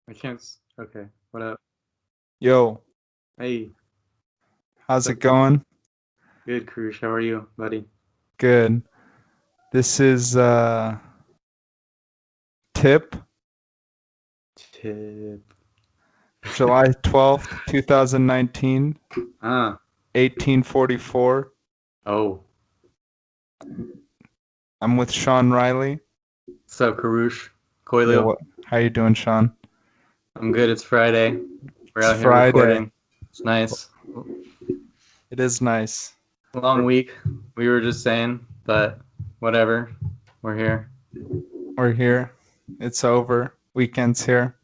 I can't. Okay. What up? Yo, Hey. how's What's it up? going? Good, Kourosh. How are you, buddy? Good. This is tip Tip. July 12th, 2019, Ah. 1844. Oh. I'm with Sean Reilly. What's up, Kourosh? Yo, Khoylou. what? How you doing, Sean? I'm good. It's Friday. We're It's out here Friday. recording. It's nice. It is nice. Long week. We were just saying, but whatever. We're here. We're here. It's over. Weekend's here.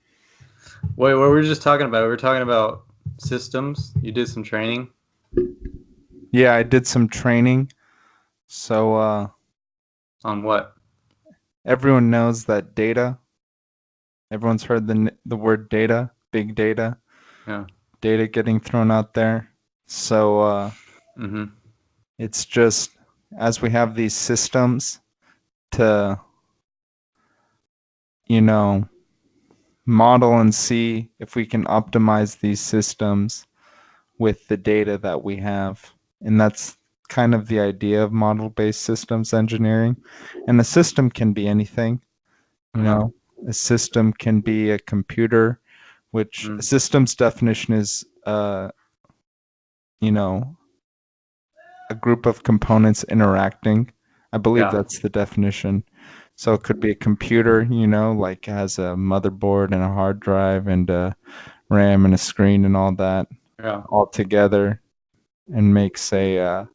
Wait, what were we just talking about? We were talking about systems. You did some training Yeah, I did some training. So on what? everyone knows that data. Everyone's heard the word data, big data, Yeah. data getting thrown out there. So Mm-hmm. it's just as we have these systems to, you know, model and see if we can optimize these systems with the data that we have. And that's kind of the idea of model-based systems engineering. And a system can be anything, you Uh-huh. know. A system can be a computer, which a Mm. system's definition is, you know, a group of components interacting. I believe Yeah. that's the definition. So it could be a computer, like has a motherboard and a hard drive and a RAM and a screen and all that Yeah. all together and makes a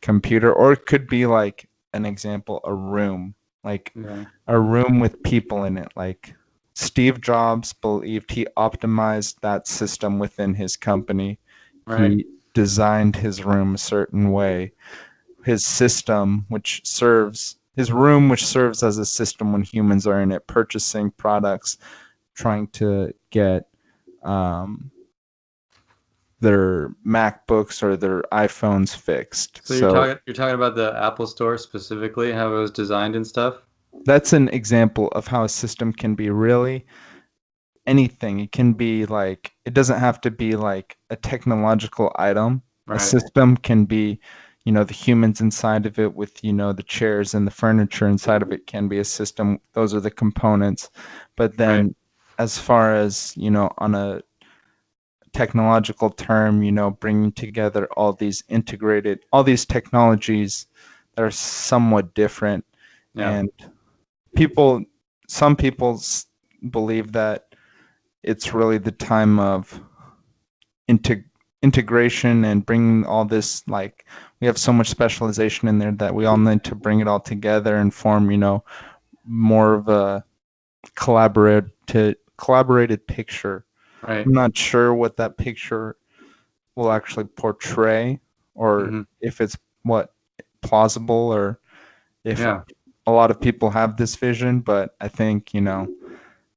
computer. Or it could be like an example, a room, like Yeah. a room with people in it. Like Steve Jobs believed he optimized that system within his company. Right. He designed his room a certain way, his system, which serves his room, which serves as a system when humans are in it, purchasing products, trying to get um, their MacBooks or their iPhones fixed. So you're So talking about the Apple Store specifically, how it was designed and stuff? that's an example of how a system can be really anything. It can be like, it doesn't have to be like a technological item. A Right. system can be, the humans inside of it with, the chairs and the furniture inside of it can be a system. Those are the components. But Right. then as far as, on a technological term, bringing together all these technologies that are somewhat different. Yeah. And people, some people believe that it's really the time of integ- integration and bringing all this, like, we have so much specialization in there that we all need to bring it all together and form, more of a collaborated picture. Right. I'm not sure what that picture will actually portray, or Hmm. if it's what plausible, or if Yeah. a lot of people have this vision, but I think,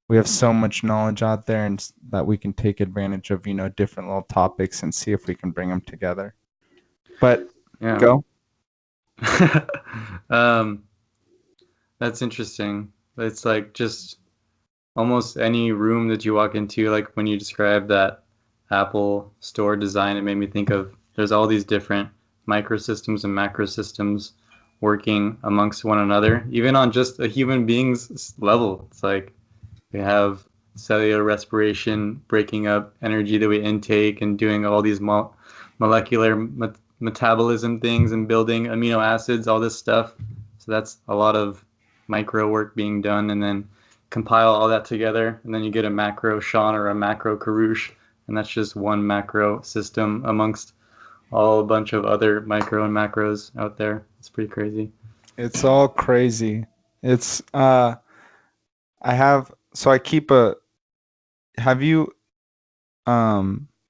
we have so much knowledge out there and that we can take advantage of, different little topics and see if we can bring them together. But Yeah. go. um, that's interesting. It's like just almost any room that you walk into, like when you described that Apple Store design, it made me think of there's all these different microsystems and macrosystems working amongst one another, even on just a human being's level. It's like we have cellular respiration, breaking up energy that we intake and doing all these molecular metabolism things and building amino acids, all this stuff. So that's a lot of micro work being done, and then compile all that together, and then you get a macro Sean or a macro Kourosh, and that's just one macro system amongst all a bunch of other micro and macros out there. It's pretty crazy. It's all crazy. It's I have so I keep a have you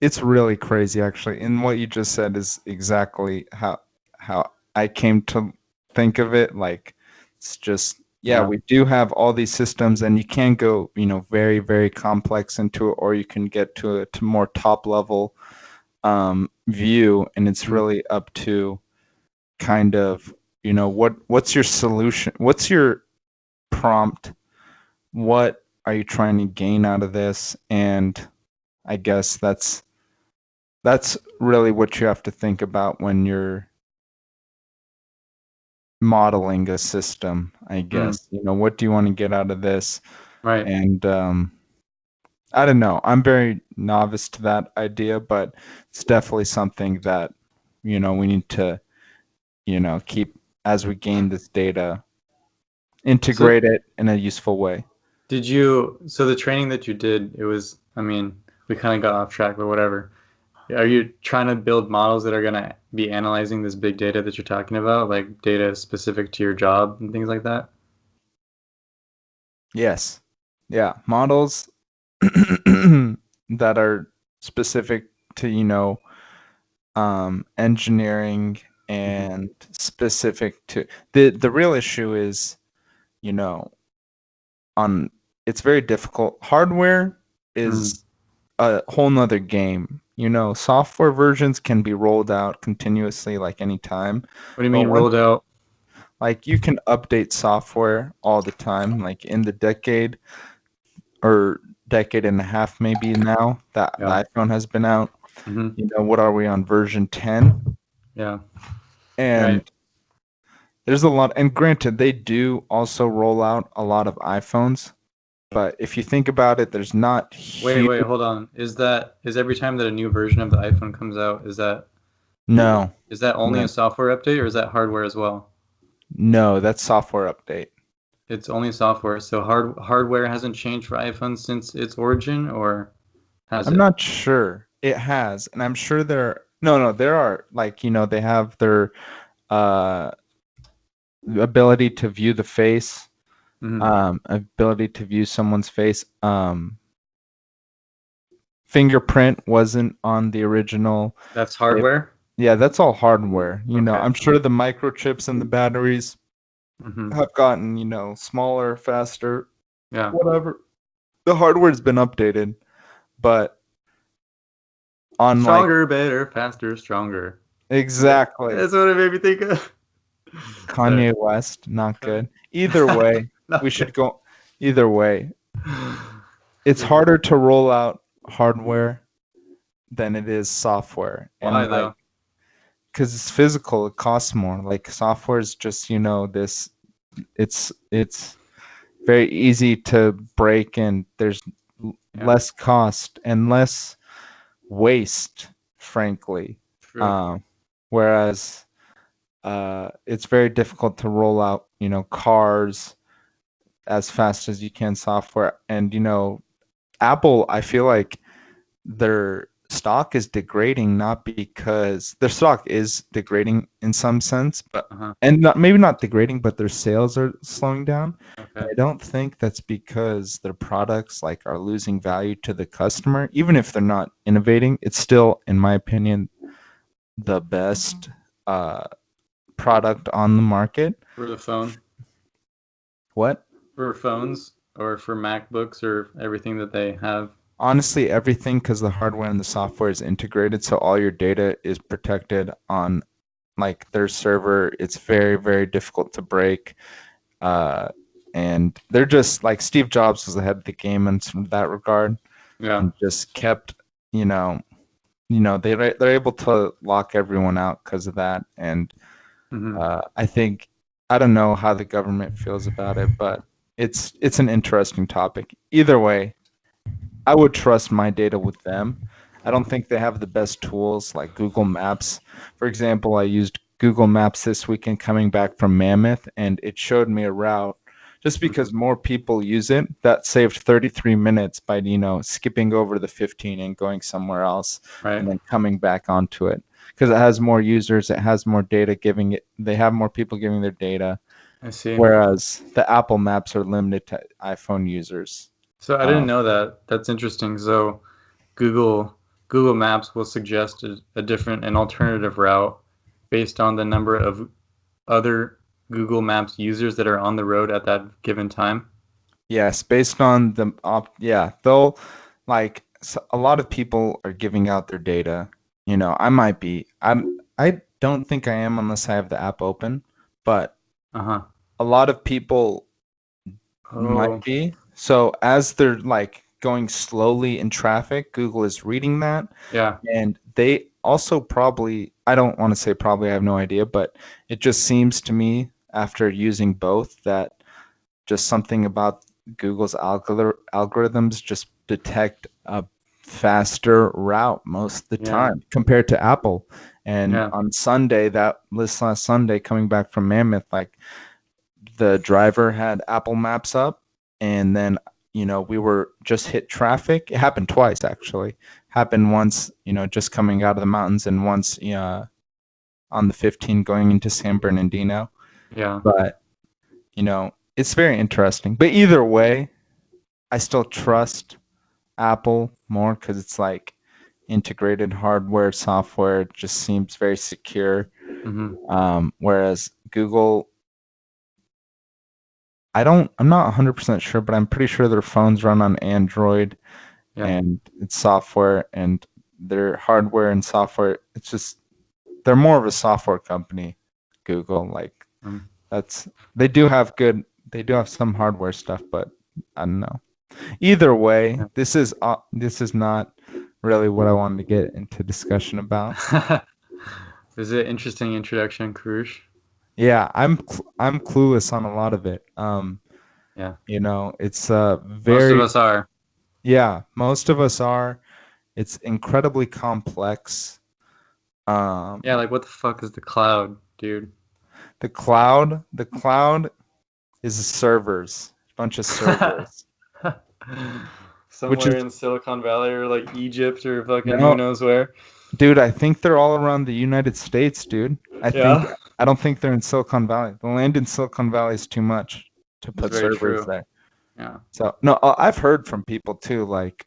it's really crazy actually. And what you just said is exactly how I came to think of it. Like, it's just, yeah, Yeah. we do have all these systems and you can go, very, very complex into it, or you can get to a to more top level view, and it's Mm. really up to kind of, what's your solution? What's your prompt? What are you trying to gain out of this? And I guess that's really what you have to think about when you're modeling a system, I Mm, guess. What do you want to get out of this? right. And I don't know. I'm very novice to that idea, but it's definitely something that, we need to, keep as we gain this data, So integrate it in a useful way. so the training that you did, it was, I mean, we kind of got off track, but whatever. Are you trying to build models that are going to be analyzing this big data that you're talking about, like data specific to your job and things like that? Yes. Yeah. Models that are specific to, engineering Hmm. and specific to the real issue is, you know, on it's very difficult. Hardware Mm. is a whole nother game. Software versions can be rolled out continuously like anytime, What do you but mean once rolled out? like you can update software all the time, like in the decade or decade and a half maybe now that the Yeah. iPhone has been out. Hmm. What are we on version 10? Yeah. Right. And there's a lot, and granted, they do also roll out a lot of iPhones, but if you think about it, there's not huge. Wait, hold on. Is every time that a new version of the iPhone comes out, No, is that only no, a software update or is that hardware as well? no, that's software update. It's only software. So hardware hasn't changed for iPhone since its origin, or has I'm it? not sure. It has, and I'm sure no, there are like, they have their uh ability to view the face, Hmm. ability to view someone's face. Fingerprint wasn't on the original. That's They, hardware? yeah, that's all hardware. Okay. I'm sure the microchips and the batteries Hmm. have gotten, smaller, faster, Yeah. whatever. The hardware's been updated, but on like Stronger, better, faster, stronger. exactly That's what it made me think of. Sorry. Kanye West, not Sorry. good. Either way, we Not should good. go either way. It's harder to roll out hardware than it is software. Why And like though? because it's physical, it costs more. Like software is just, this it's very easy to break and there's Yeah. less cost and less waste, frankly. True. Um, whereas it's very difficult to roll out, cars as fast as you can software. And, Apple, I feel like their stock is degrading not because their stock is degrading in some sense, but Uh-huh. and not, maybe not degrading, but their sales are slowing down. And Okay. I don't think that's because their products like are losing value to the customer. Even if they're not innovating, it's still, in my opinion, the best uh, product on the market. For the phone. What? For phones or for MacBooks or everything that they have. Honestly, everything because the hardware and the software is integrated, so all your data is protected on like their server. It's very, very difficult to break. Uh, and they're just like Steve Jobs was ahead of the game in that regard, Yeah. and just kept, you know, they're able to lock everyone out because of that. And Hmm. I think I don't know how the government feels about it, but it's an interesting topic. Either way, I would trust my data with them. I don't think they have the best tools like Google Maps. For example, I used Google Maps this weekend coming back from Mammoth, and it showed me a route. Just Hmm. because more people use it, that saved 33 minutes by, skipping over the 15 and going somewhere else Right. and then coming back onto it. Because it has more users, it has more data giving it, they have more people giving their data, I see. whereas the Apple Maps are limited to iPhone users. So I didn't Um, know that. That's interesting. So Google Google Maps will suggest a different, an alternative route based on the number of other Google Maps users that are on the road at that given time. Yes, based on yeah, they'll a lot of people are giving out their data. I might be. I don't think I am unless I have the app open, but Uh-huh. a lot of people might Oh, be. So as they're like going slowly in traffic, Google is reading that, Yeah. and they also probably, I don't want to say probably, I have no idea, but it just seems to me after using both that just something about Google's algorithms just detect a faster route most of the Yeah. time compared to Apple. And Yeah. on Sunday, that this last Sunday, coming back from Mammoth, like the driver had Apple Maps up, and then we were just hit traffic. It happened twice actually. Happened once, just coming out of the mountains, and once on the 15 going into San Bernardino. Yeah. But it's very interesting. But either way, I still trust Apple more because it's like integrated hardware, software. It just seems very secure. Hmm. Whereas Google, I'm not 100% sure, but I'm pretty sure their phones run on Android Yeah. and it's software, and their hardware and software, it's just, they're more of a software company, Google. Like, Mm. that's, they do have good, they do have some hardware stuff, but I don't know. Either way, this is not really what I wanted to get into discussion about. Yeah. It was an interesting introduction, Kourosh. Yeah, I'm clueless on a lot of it. Yeah. It's Most of very, us are. yeah, most of us are. It's incredibly complex. Yeah, Um, like what the fuck is the cloud, dude? the cloud is servers, a bunch of servers, which Somewhere is in Silicon Valley or like Egypt or fucking who no, knows where. dude. I think they're all around the United States, dude. Yeah, I don't think they're in Silicon Valley. The land in Silicon Valley is too much to it's put very servers true. there. Yeah. So no, I've heard from people too, like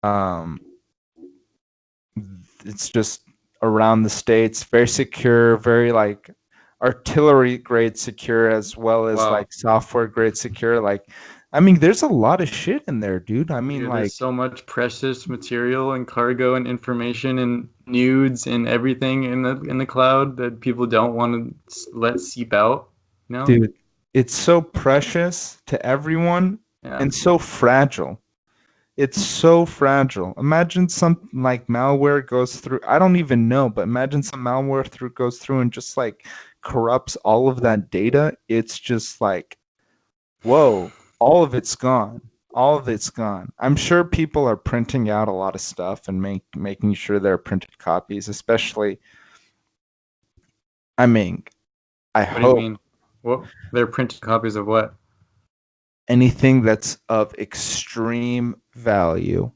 um, it's just around the states, very secure, very like artillery grade secure, as well as Wow. like software grade secure. Like, I mean, there's a lot of shit in there, dude. I mean, Dude, there's like, so much precious material and cargo and information and nudes and everything in the cloud that people don't want to let seep out. You know? dude, it's so precious to everyone Yeah. and so fragile. It's so fragile. Imagine some like malware goes through. I don't even know, but imagine some malware goes through and just like corrupts all of that data. It's just like, whoa, all of it's gone. All of it's gone. I'm sure people are printing out a lot of stuff and making sure there are printed copies, especially, I mean, I What do you hope mean? What? They're printed copies of what? anything that's of extreme value.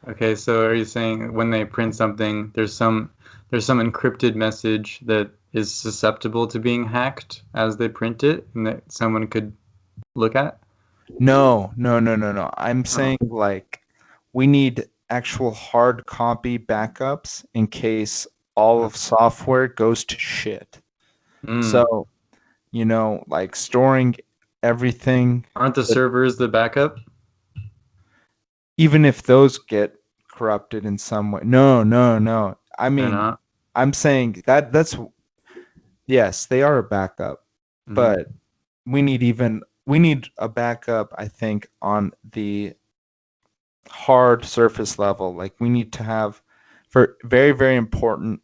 Okay, so are you saying when they print something, there's some encrypted message that is susceptible to being hacked as they print it and that someone could look at? No, no, no, no, no. I'm Oh. saying like we need actual hard copy backups in case all of software goes to shit. Mm. So, like storing everything, Aren't the but servers the backup? even if those get corrupted in some way. No, no, no. I They're mean, not. I'm saying that's, yes, they are a backup, Hmm. but we need a backup, I think, on the hard surface level. Like we need to have for very, very important,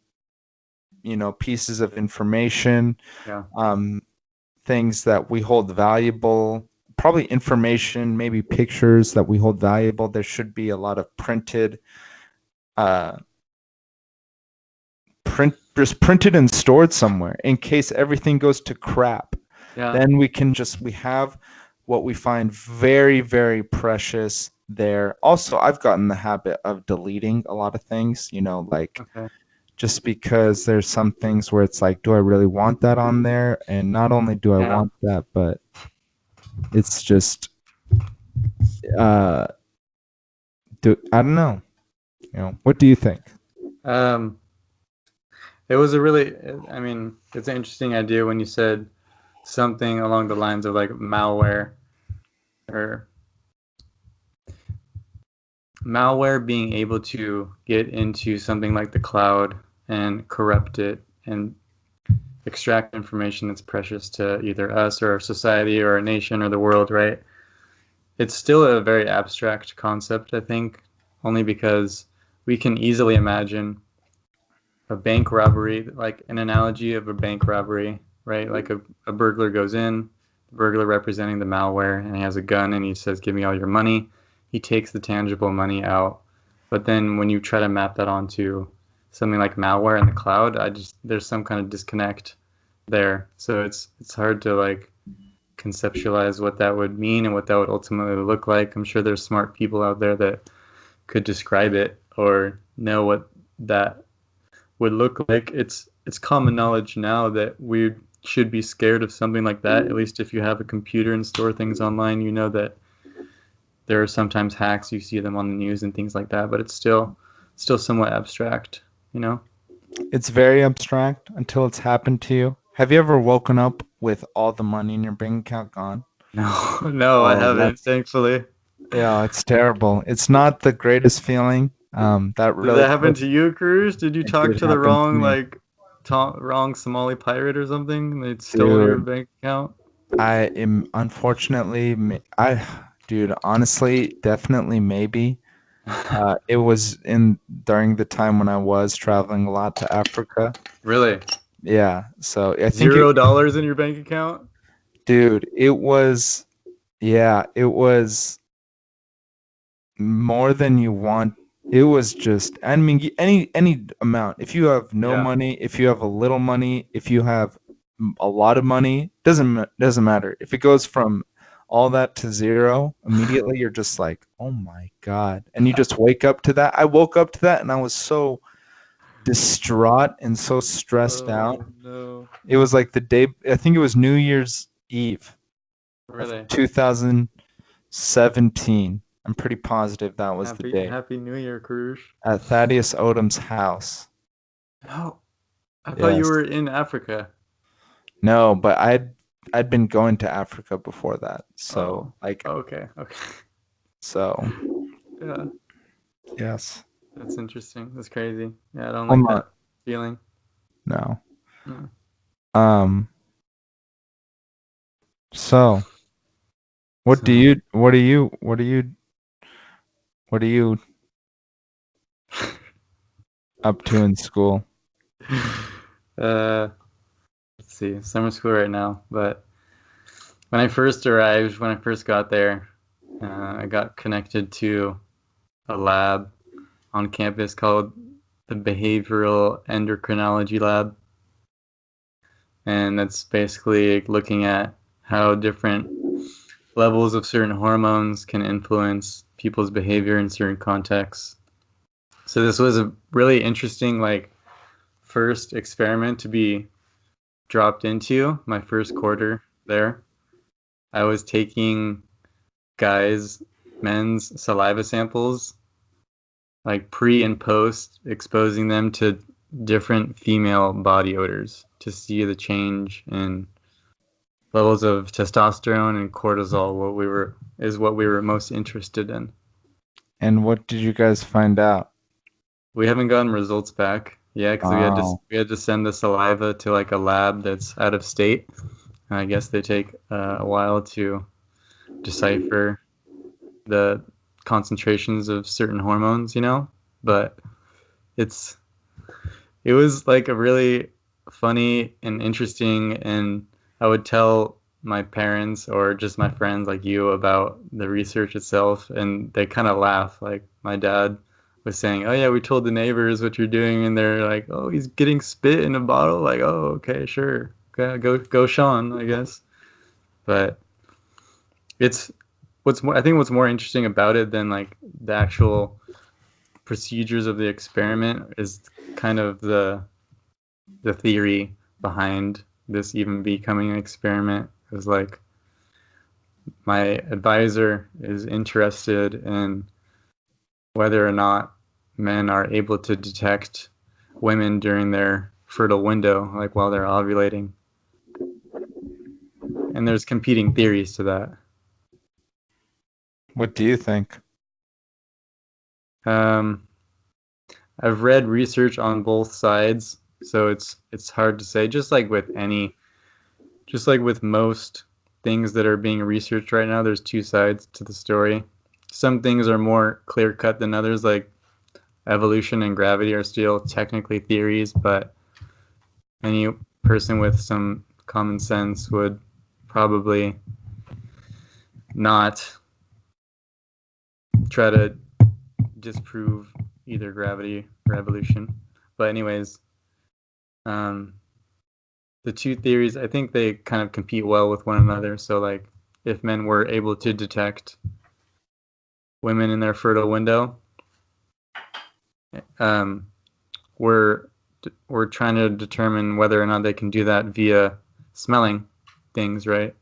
pieces of information, Yeah. um, things that we hold valuable, probably information, maybe pictures that we hold valuable. There should be a lot of uh, just printed and stored somewhere in case everything goes to crap. Yeah. Then we have what we find very, very precious there. Also, I've gotten the habit of deleting a lot of things, like Okay. just because there's some things where it's like, do I really want that on there? And not only do I Yeah. want that, but it's just, uh, I don't know. What do you think? Um, it was a really, I mean, it's an interesting idea when you said something along the lines of like malware or malware being able to get into something like the cloud and corrupt it and extract information that's precious to either us or our society or our nation or the world, right? it's still a very abstract concept, I think, only because we can easily imagine a bank robbery, like an analogy of a bank robbery, right? Like a burglar goes in, the burglar representing the malware, and he has a gun and he says, "Give me all your money." He takes the tangible money out. But then when you try to map that onto something like malware in the cloud, there's some kind of disconnect there. So it's hard to like conceptualize what that would mean and what that would ultimately look like. I'm sure there's smart people out there that could describe it or know what that would look like. It's common knowledge now that we should be scared of something like that. At least if you have a computer and store things online, you know that there are sometimes hacks. You see them on the news and things like that, but it's still somewhat abstract, you know? It's very abstract until it's happened to you. Have you ever woken up with all the money in your bank account gone? No, no, I Oh, haven't, that's thankfully. yeah, it's terrible. It's not the greatest feeling. That Did really that happen to you, Cruz? Did you it talk did to the happen to wrong me, wrong Somali pirate or something? They stole your dude. bank account? I am unfortunately, dude, honestly, definitely maybe. It was in during the time when I was traveling a lot to Africa. Really? Yeah, so I think it, $0 in your bank account? dude, it was, yeah, it was more than you want. It was just, I mean, any amount. If you have no Yeah. money, if you have a little money, if you have a lot of money, doesn't matter. If it goes from all that to zero, immediately you're just like, oh my god, and you just wake up to that. I woke up to that, and I was so distraught and so stressed out. Oh no. It was like the day. I think it was New Year's Eve of Really? 2017. I'm pretty positive that was the day Happy New Year, Cruz. at Thaddeus Odom's house. No, I thought you Yes. were in Africa. No, but I'd been going to Africa before that. So Oh, like okay, okay. so Yeah, yes. that's interesting. That's crazy. Yeah, I don't Hold like on. that feeling. No. Mm. Um so So, what are you up to in school? uh, let's see, summer school right now. But when I first arrived, when I first got there, I got connected to a lab on campus called the Behavioral Endocrinology Lab, and that's basically looking at how different levels of certain hormones can influence people's behavior in certain contexts. So this was a really interesting like first experiment to be dropped into my first quarter there. I was taking men's saliva samples, like pre and post, exposing them to different female body odors to see the change in levels of testosterone and cortisol. What we were most interested in. And what did you guys find out? We haven't gotten results back yet because Oh. we had to send the saliva to like a lab that's out of state. I guess they take a while to decipher the concentrations of certain hormones, you know. But it's it was like a really funny and interesting, and I would tell my parents or just my friends like you about the research itself, and they kind of laugh. Like my dad was saying, "Oh yeah, we told the neighbors what you're doing," and they're like, "Oh, he's getting spit in a bottle." Like, "Oh, okay, sure, okay, go, Sean, I guess." But it's I think what's more interesting about it than like the actual procedures of the experiment is kind of the theory behind this even becoming an experiment. It was like my advisor is interested in whether or not men are able to detect women during their fertile window, like while they're ovulating. And there's competing theories to that. What do you think? Um, I've read research on both sides, so it's hard to say. Just like with most things that are being researched right now. There's two sides to the story. Some things are more clear cut than others, like evolution and gravity are still technically theories, but any person with some common sense would probably not try to disprove either gravity or evolution. But anyways, um, the two theories, I think they kind of compete well with one another. So like if men were able to detect women in their fertile window, um, we're trying to determine whether or not they can do that via smelling things, right?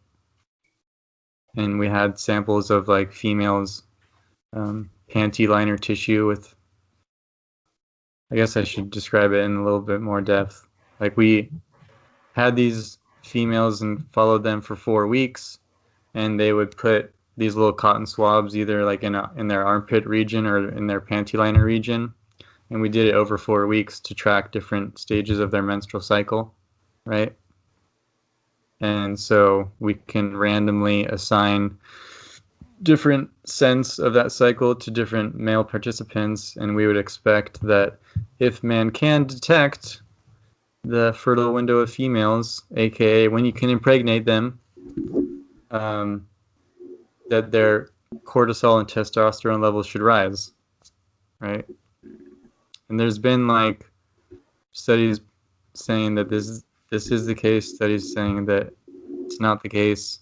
And we had samples of like females panty liner tissue with, I guess I should describe it in a little bit more depth. Like we had these females and followed them for 4 weeks, and they would put these little cotton swabs either like in their armpit region or in their panty liner region, and we did it over 4 weeks to track different stages of their menstrual cycle, right? And so we can randomly assign different scents of that cycle to different male participants, and we would expect that if man can detect the fertile window of females, aka when you can impregnate them, that their cortisol and testosterone levels should rise, right? And there's been like studies saying that this is the case, studies saying that it's not the case.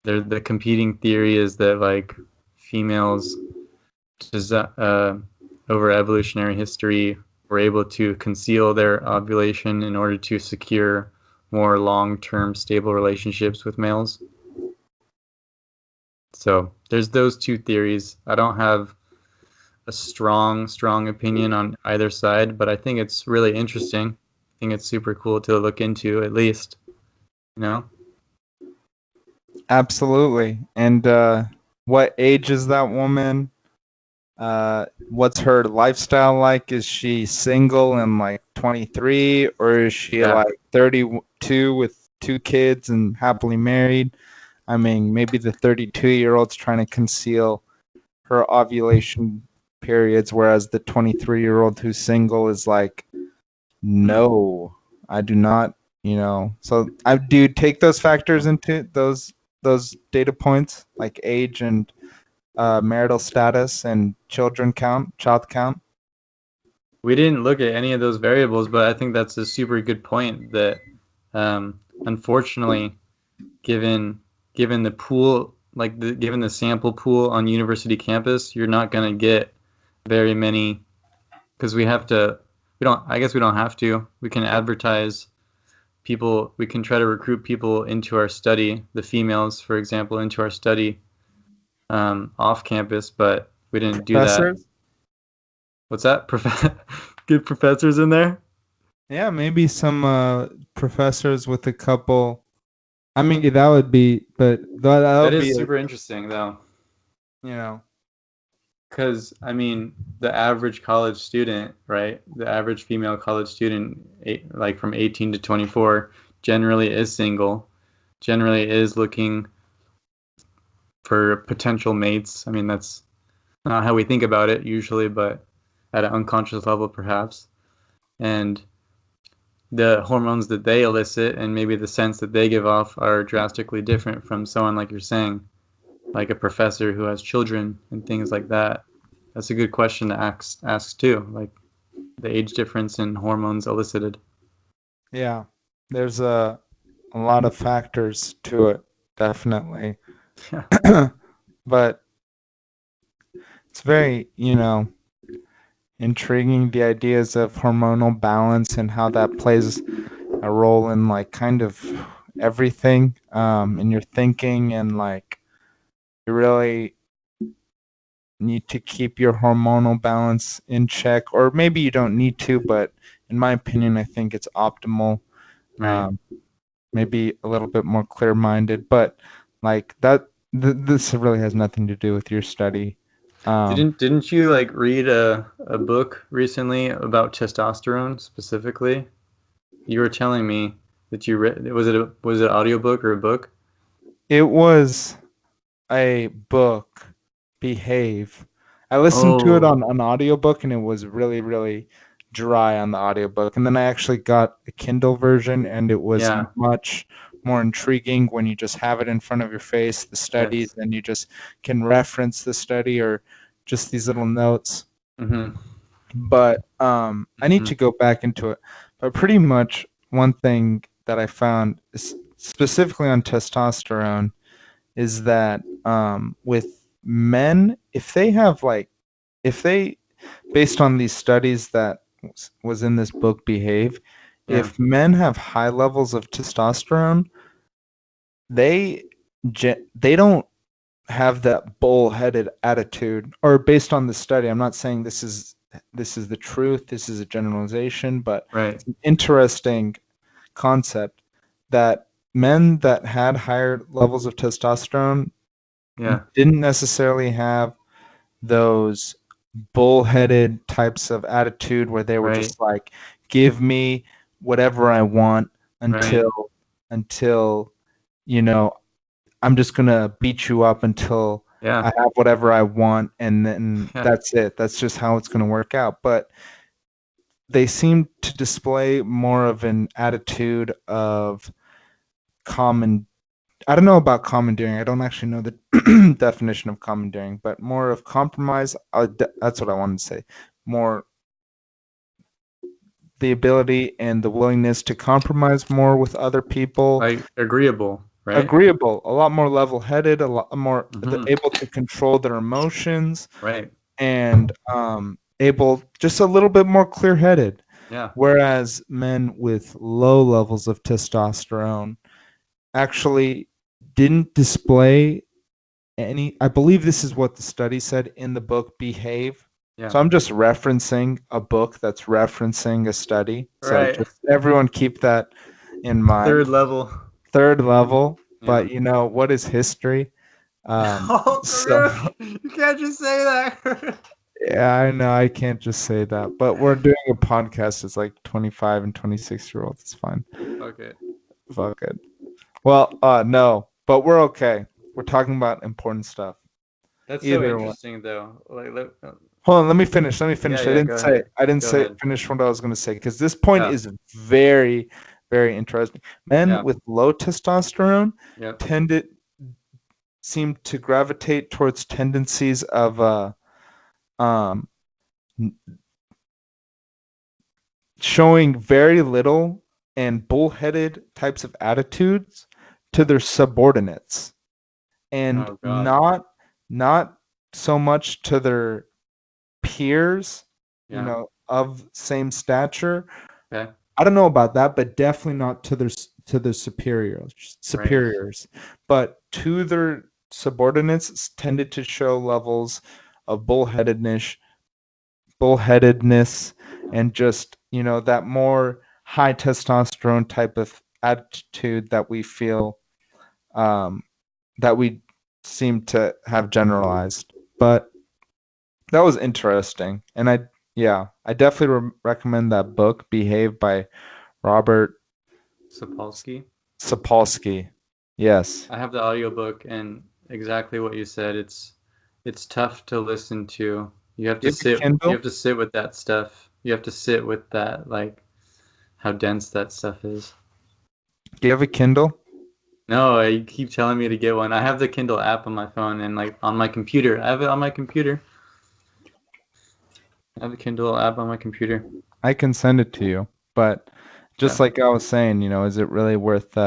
The competing theory is that like females over evolutionary history were able to conceal their ovulation in order to secure more long-term stable relationships with males. So there's those two theories. I don't have a strong opinion on either side, but I think it's really interesting. I think it's super cool to look into, at least, you know? Absolutely. And what age is that woman? What's her lifestyle like? Is she single and like 23, or is she Yeah. like 32 with 2 kids and happily married? I mean, maybe the 32-year-old's trying to conceal her ovulation periods, whereas the 23-year-old who's single is like, no, I do not, So I do take those factors into those data points, like age and marital status and child count. We didn't look at any of those variables, but I think that's a super good point that unfortunately, given the pool, like given the sample pool on university campus, you're not going to get very many, because we don't, I guess we don't have to. We can advertise people, we can try to recruit people into our study, the females, for example, into our study off campus, but we didn't do that. Professors? What's that? Good professors in there? Yeah, maybe some professors with a couple. I mean, that would be, but that That would be, is super interesting, though. you know, Because, I mean, the average college student, right? The average female college student, like from 18 to 24, generally is single, generally is looking for potential mates. I mean, that's not how we think about it usually, but at an unconscious level, perhaps. And the hormones that they elicit and maybe the sense that they give off are drastically different from someone like you're saying, like a professor who has children and things like that. That's a good question to ask too, like the age difference in hormones elicited. yeah. There's a lot of factors to it, definitely. Yeah. But it's very, intriguing, the ideas of hormonal balance and how that plays a role in like kind of everything in your thinking, and like you really need to keep your hormonal balance in check, or maybe you don't need to, but in my opinion, I think it's optimal. Right. Maybe a little bit more clear-minded, but like that, this really has nothing to do with your study. Didn't you like read a book recently about testosterone specifically? You were telling me that you read, was it an audiobook or a book? It was a book, Behave. I listened to it Oh, on an audiobook and it was really, really dry on the audiobook. And then I actually got a Kindle version and it was yeah. much more intriguing when you just have it in front of your face, the studies, Yes. and you just can reference the study or just these little notes. Mm-hmm. But I need Mm-hmm. to go back into it. But pretty much one thing that I found specifically on testosterone is that with men, if they have if they, based on these studies that was in this book, Behave, Yeah. if men have high levels of testosterone, they they don't have that bullheaded attitude. Or based on the study, I'm not saying this is the truth. This is a generalization, but Right. it's an interesting concept that men that had higher levels of testosterone Yeah. didn't necessarily have those bullheaded types of attitude where they were Right. just like, give me whatever I want Right. until you know I'm just gonna beat you up until I Yeah. have whatever I want, and then Yeah. that's it. That's just how it's gonna work out. But they seem to display more of an attitude of common. I don't know about commandeering. I don't actually know the definition of commandeering, but more of compromise. That's what I wanted to say. More the ability and the willingness to compromise more with other people. Like agreeable, right? Agreeable, a lot more level-headed, a lot more Mm-hmm. able to control their emotions, Right. and able just a little bit more clear-headed. Yeah. Whereas men with low levels of testosterone actually didn't display any. I believe this is what the study said in the book Behave. Yeah. So I'm just referencing a book that's referencing a study. So Right. just everyone keep that in mind. Third level. Third level, Yeah. but what is history? Oh, So Karush, you can't just say that. yeah, I know I can't just say that, but we're doing a podcast. It's like 25 and 26-year-olds. It's fine. Okay. Fuck it. Well, no, but we're okay. We're talking about important stuff. That's so Either way. interesting, though. Hold on, let me finish. Let me Yeah, finish. I yeah. didn't Go say. ahead. I didn't Go say ahead. finish what I was going to say because this point Yeah. is very, very interesting. Men Yeah. with low testosterone Yep. tended seem to gravitate towards tendencies of um, showing very little and bullheaded types of attitudes to their subordinates, and Oh God. not so much to their peers, Yeah. of same stature. Okay. I don't know about that, but definitely not to their Right. superiors, but to their subordinates tended to show levels of bullheadedness, and just that more high testosterone type of attitude that we feel, um, that we seem to have generalized. But that was interesting, and I definitely recommend that book, Behave, by Robert Sapolsky. Sapolsky. Yes. I have the audiobook and exactly what you said. It's tough to listen to. You have Do to you have a sit you Kindle? have to sit with that stuff. You have to sit with that, like how dense that stuff is. Do you have a Kindle? No, you keep telling me to get one. I have the Kindle app on my phone and like on my computer. I have it on my computer. I have the Kindle app on my computer. I can send it to you, but just Yeah. like I was saying, is it really worth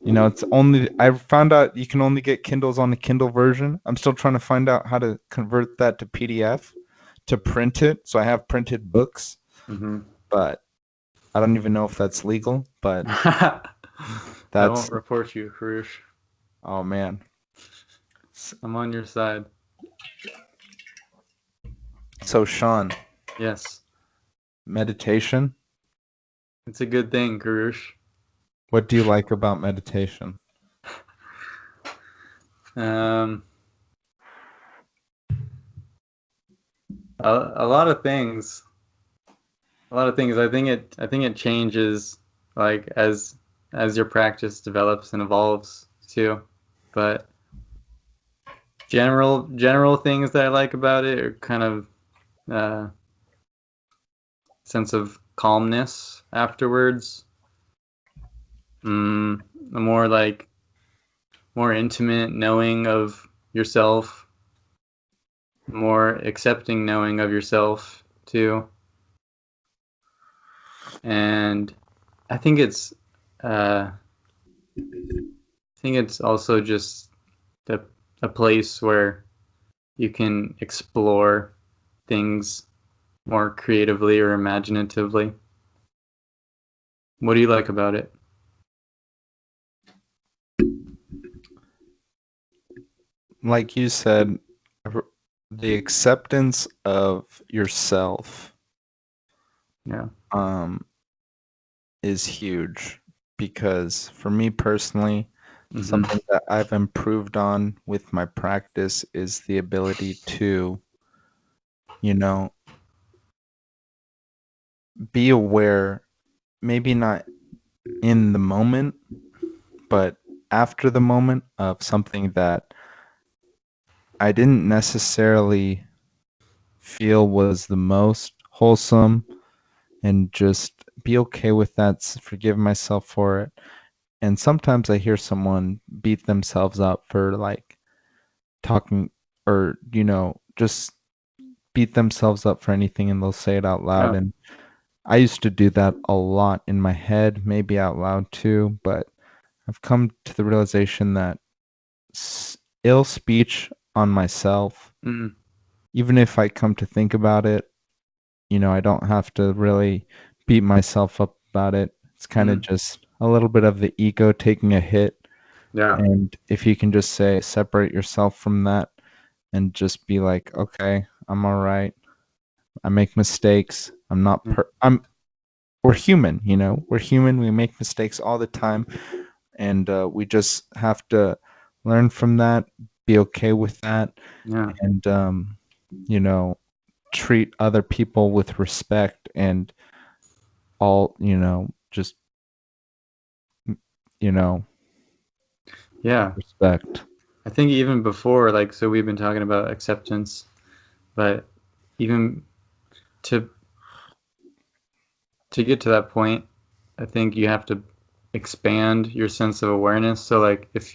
it's only I found out you can only get Kindles on the Kindle version. I'm still trying to find out how to convert that to PDF to print it. So I have printed books, Mm-hmm. but I don't even know if that's legal, but I that's won't report you, Karush. oh man. I'm on your side. So Sean, Yes. meditation, It's a good thing, Karush. what do you like about meditation? Um, a lot of things. A lot of things. I think it changes like as your practice develops and evolves too. But general things that I like about it are kind of uh, sense of calmness afterwards. A more like more intimate knowing of yourself, more accepting knowing of yourself too. And I think it's uh, I think it's also just the, a place where you can explore things more creatively or imaginatively. What do you like about it? Like you said, the acceptance of yourself Yeah. um, is huge because for me personally, Mm-hmm. something that I've improved on with my practice is the ability to, you know, be aware, maybe not in the moment, but after the moment of something that I didn't necessarily feel was the most wholesome and just be okay with that, forgive myself for it. And sometimes I hear someone beat themselves up for like talking or, just beat themselves up for anything and they'll say it out loud. Yeah. And I used to do that a lot in my head, maybe out loud too, but I've come to the realization that ill speech on myself, Mm. even if I come to think about it, I don't have to really beat myself up about it. It's kind of Mm. just a little bit of the ego taking a hit. Yeah. And if you can just say, separate yourself from that and just be like, okay, I'm all right. I make mistakes. Yeah. We're human, we're human. We make mistakes all the time. And we just have to learn from that, be okay with that, Yeah. and, you know, treat other people with respect and all, just, you know, Yeah. respect. I think even before, like, so we've been talking about acceptance, but even to to get to that point, I think you have to expand your sense of awareness. So like if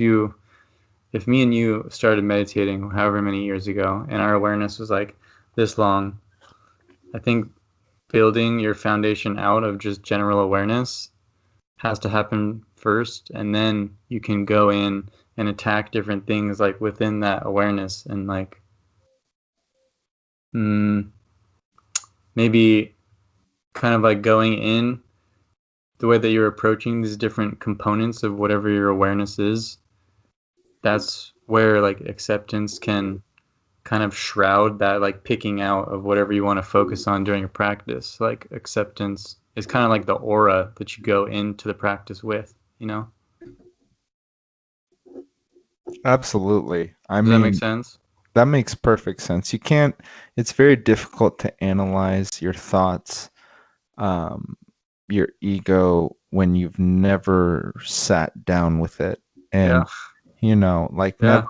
me and you started meditating however many years ago and our awareness was like this long, I think building your foundation out of just general awareness has to happen first, and then you can go in and attack different things like within that awareness and like mm, maybe kind of like going in the way that you're approaching these different components of whatever your awareness is. That's where like acceptance can kind of shroud that like picking out of whatever you want to focus on during a practice. Like acceptance is kind of like the aura that you go into the practice with, you know? Absolutely. I Does that make mean, sense? that makes perfect sense. You can't, it's very difficult to analyze your thoughts, um, your ego when you've never sat down with it. Yeah. And, like Yeah.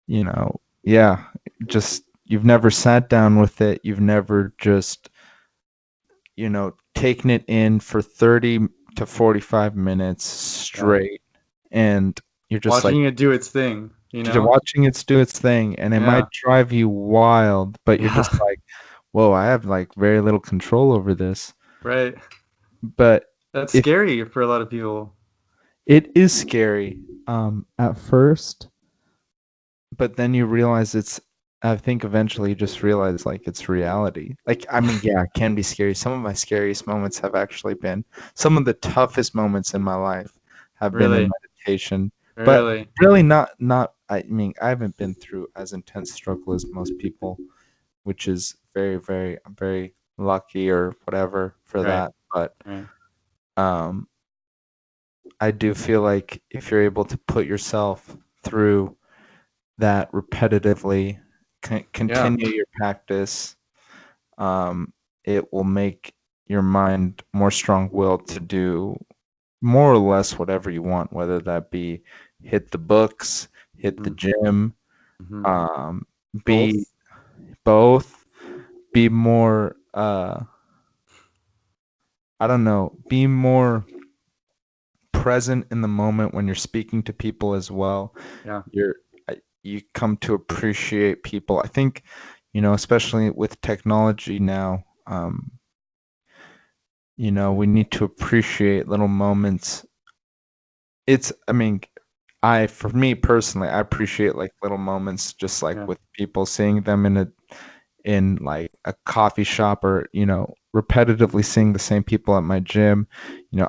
never, yeah, just you've never sat down with it. You've never just, taken it in for 30 to 45 minutes Yeah. straight. And you're just like, Watching it do its thing, you just know? watching it do its thing, and it might Yeah. drive you wild, but you're Yeah. just like, "Whoa, I have like very little control over this." Right. But That's if scary for a lot of people. it is scary at first, but then you realize I think eventually you just realize like it's reality. Like, I mean, yeah, it can be scary. Some of my scariest moments have actually been some of the toughest moments in my life have been in Really. meditation, but Really. really not. I mean, I haven't been through as intense struggle as most people, which is very, very, I'm very lucky or whatever for Right. that. But Right. um, I do feel like if you're able to put yourself through that repetitively, Yeah. continue your practice, um, it will make your mind more strong-willed to do more or less whatever you want, whether that be hit the books, hit the Mm. gym, Hmm. um, be Both. both, be more, I don't know, be more present in the moment when you're speaking to people as well. Yeah. You're you come to appreciate people. I think, especially with technology now, we need to appreciate little moments. I mean, for me personally, I appreciate like little moments, just like Yeah. with people, seeing them in like a coffee shop, or repetitively seeing the same people at my gym.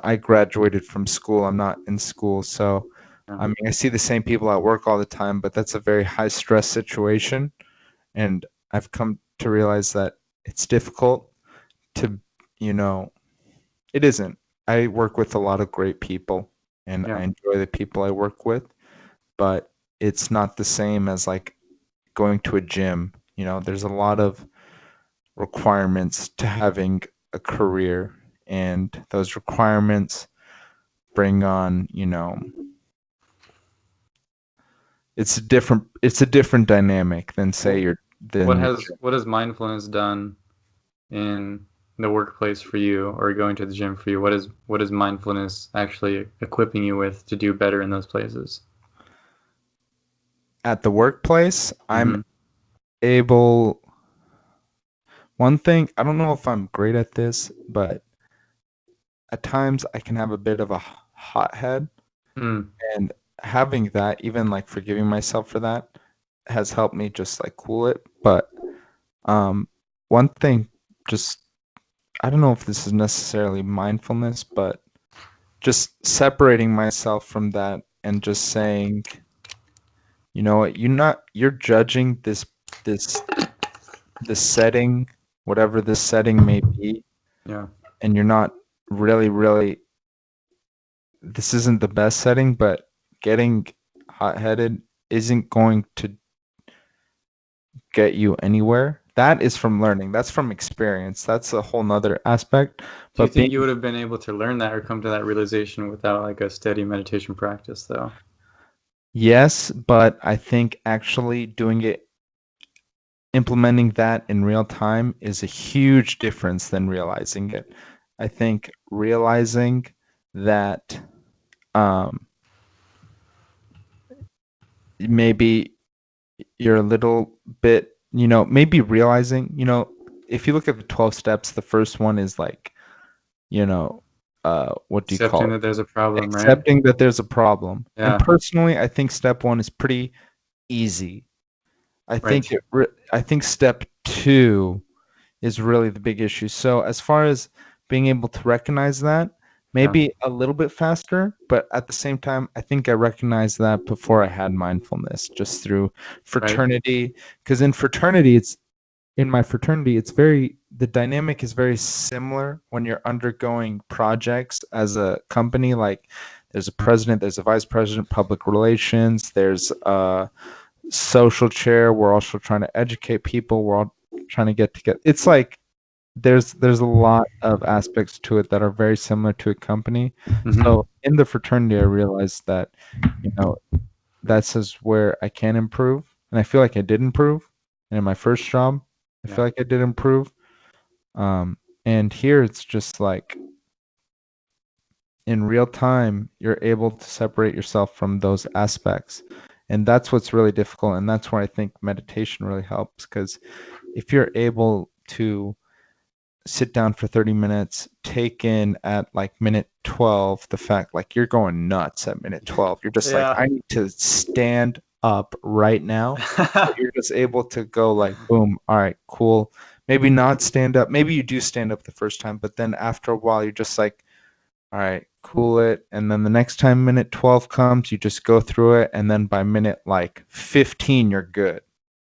I graduated from school. I'm not in school, so Yeah. I mean, I see the same people at work all the time, but that's a very high stress situation, and I've come to realize that it's difficult to, you know, it isn't. I work with a lot of great people, and I Yeah. enjoy the people I work with, but it's not the same as like going to a gym. There's a lot of requirements to having a career, and those requirements bring on, it's a different dynamic than say Well, you're than your what has mindfulness done in the workplace for you or going to the gym for you? What is mindfulness actually equipping you with to do better in those places? at the workplace. I'm Mm-hmm. able One thing, I don't know if I'm great at this, but at times I can have a bit of a hot head, Mm. and having that, even like forgiving myself for that, has helped me just like cool it. But um one thing, just I don't know if this is necessarily mindfulness, but just separating myself from that and just saying, you know what, you're judging this this setting, whatever this setting may be, Yeah. and you're not really, this isn't the best setting, but getting hot-headed isn't going to get you anywhere. That is from learning. That's from experience. That's a whole nother aspect. Do you But think you being would have been able to learn that or come to that realization without like a steady meditation practice though? Yes, but I think actually doing it, implementing that in real time is a huge difference than realizing it. I think realizing that um, maybe you're a little bit, maybe realizing, if you look at the 12 steps, the first one is like, you know, what do you call Accepting it? that there's a problem, right? Accepting that there's a problem. And Yeah. personally, I think step one is pretty easy. Right. I think step two is really the big issue. So as far as being able to recognize that, Yeah. maybe a little bit faster, but at the same time, I think I recognized that before I had mindfulness, just through Right. fraternity. Because in my fraternity, the dynamic is very similar when you're undergoing projects as a company. Like there's a president, there's a vice president, public relations, there's a social chair. We're also trying to educate people. We're all trying to get together. It's like there's a lot of aspects to it that are very similar to a company. Mm-hmm. So in the fraternity, I realized that, you know, that's is where I can improve, and I feel like I did improve. And in my first job, I Yeah. feel like I did improve. Um, and here it's just like in real time, you're able to separate yourself from those aspects. And that's what's really difficult. And that's where I think meditation really helps. Because if you're able to sit down for 30 minutes, take in at like minute 12 the fact like you're going nuts at minute 12. You're just like, Yeah. I need to stand up right now. But you're just able to go like, boom, all right, cool. Maybe not stand up. Maybe you do stand up the first time, but then after a while, you're just like, all right, cool it. And then the next time minute 12 comes, you just go through it. And then by minute like 15, you're good.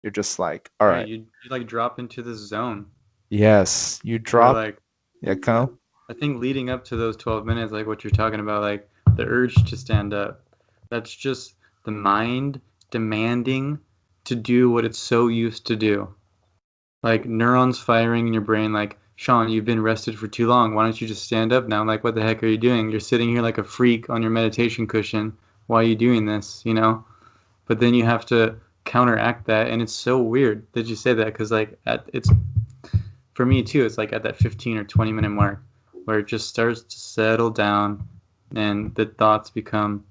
You're just like, all Right. right, You like drop into this zone yes, you where drop. like Yeah, I, go. I think leading up to those 12 minutes, like what you're talking about, like the urge to stand up, that's just the mind demanding to do what it's so used to do. Like neurons firing in your brain, like, Sean, you've been rested for too long. Why don't you just stand up now? I'm like, what the heck are you doing? You're sitting here like a freak on your meditation cushion, why are you doing this, you know? But then you have to counteract that, and it's so weird that you say that because like it's for me too. It's like at that 15 or 20 minute mark where it just starts to settle down, and the thoughts become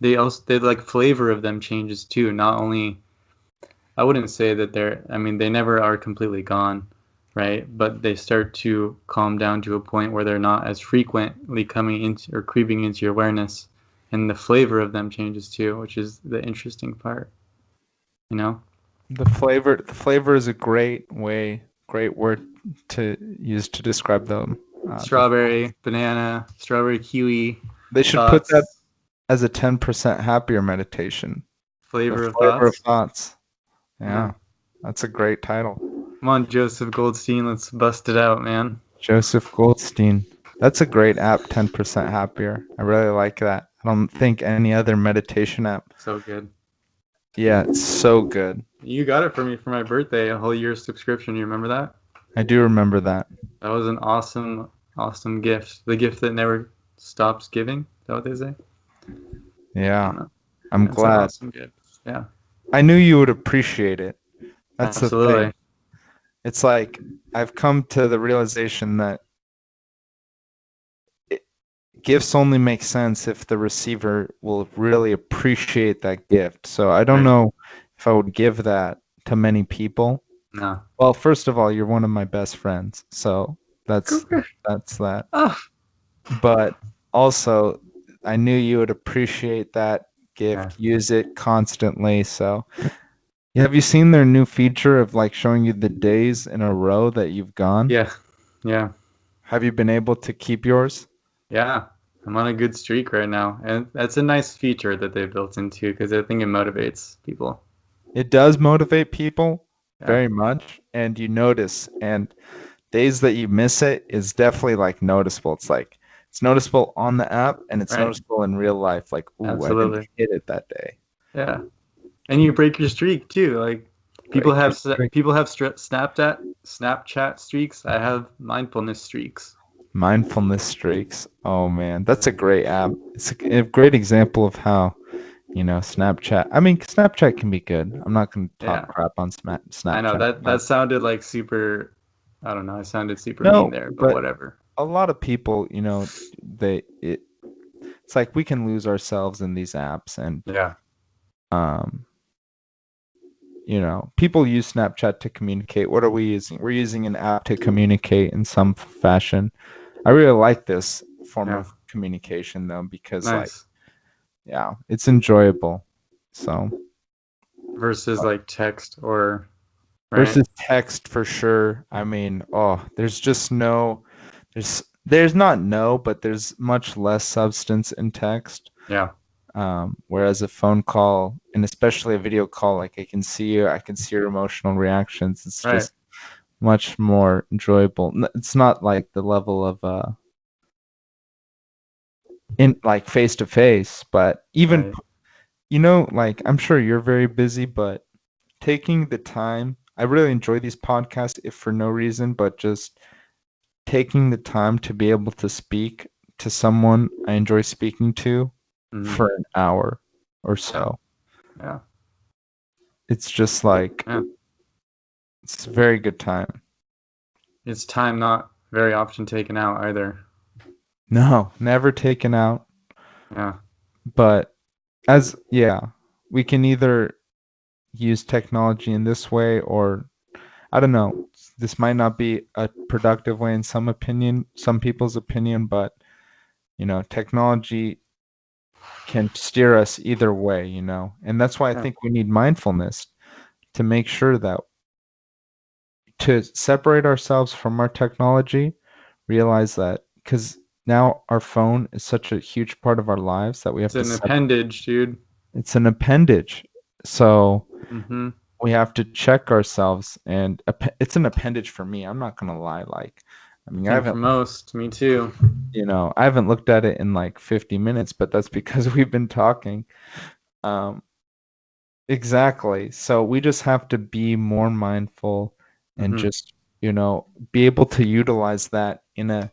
they like flavor of them changes too. Not only I wouldn't say that I mean they never are completely gone, right? But they start to calm down to a point where they're not as frequently coming into or creeping into your awareness, and the flavor of them changes too, which is the interesting part, you know? The flavor is a great word to use to describe them. The, Strawberry, banana, strawberry kiwi, they should put that thoughts, as a 10% happier meditation. The flavor of flavor of thoughts. thoughts. Yeah. Yeah, that's a great title. Come on, Joseph Goldstein, let's bust it out, man. Joseph Goldstein. That's a great app, 10% happier. I really like that. I don't think any other meditation app. So good. Yeah, it's so good. You got it for me for my birthday, a whole year subscription. You remember that? I do remember that. That was an awesome, awesome gift. The gift that never stops giving. Is that what they say? I Yeah, don't know. I'm It's an glad. awesome gift. Yeah, I knew you would appreciate it. That's the thing. absolutely. It's like I've come to the realization that it, gifts only make sense if the receiver will really appreciate that gift. So I don't Right. know if I would give that to many people. No. Well, first of all, you're one of my best friends, so that's Cougar. that's that. Oh. But also, I knew you would appreciate that Yeah. gift, use it constantly. So, have you seen their new feature of like showing you the days in a row that you've gone? Yeah. Yeah. Have you been able to keep yours? Yeah. I'm on a good streak right now, and that's a nice feature that they built into because I think it motivates people. It does motivate people Yeah. very much, and you notice. And days that you miss it is definitely like noticeable. It's like it's noticeable on the app and it's Right. noticeable in real life. Like, ooh, I didn't Absolutely. hit it that day. Yeah. And you break your streak too. Like Break your streak. people have Snapchat streaks. I have mindfulness streaks. Mindfulness streaks. Oh man, that's a great app. It's a great example of how, Snapchat. I mean, Snapchat can be good. I'm not going to talk Yeah. crap on I know Snapchat, that but sounded like super I don't know, I sounded super mean no, there, but but whatever. a lot of people, it's like we can lose ourselves in these apps and Yeah. um people use Snapchat to communicate. What are we using? We're using an app to communicate in some fashion. I really like this form Yeah. of communication though because like Nice. yeah, it's enjoyable. So Versus like text or right? versus text for sure. I mean, oh, there's not no, but there's much less substance in text. Yeah. Whereas a phone call and especially a video call, like I can see you, I can see your emotional reactions. It's Right. just much more enjoyable. It's not like the level of in like face to face, but even Right. like I'm sure you're very busy, but taking the time, I really enjoy these podcasts if for no reason, but just taking the time to be able to speak to someone I enjoy speaking to Mm-hmm. for an hour or Yeah. so. Yeah. It's just like Yeah. it's a very good time. It's time not very often taken out either. No, never taken out, Yeah. but yeah, we can either use technology in this way or I don't know. This might not be a productive way in some people's opinion, but technology can steer us either way, and that's why I Yeah. think we need mindfulness to make sure that to separate ourselves from our technology, realize that because now our phone is such a huge part of our lives that we It's have to an appendage, dude. it's an appendage. So Mm-hmm. we have to check ourselves and it's an appendage for me. I'm not gonna lie. Like, I I mean, think for most, me too. I haven't looked at it in like 50 minutes, but that's because we've been talking. Um, exactly. So we just have to be more mindful and Mm-hmm. just, be able to utilize that in a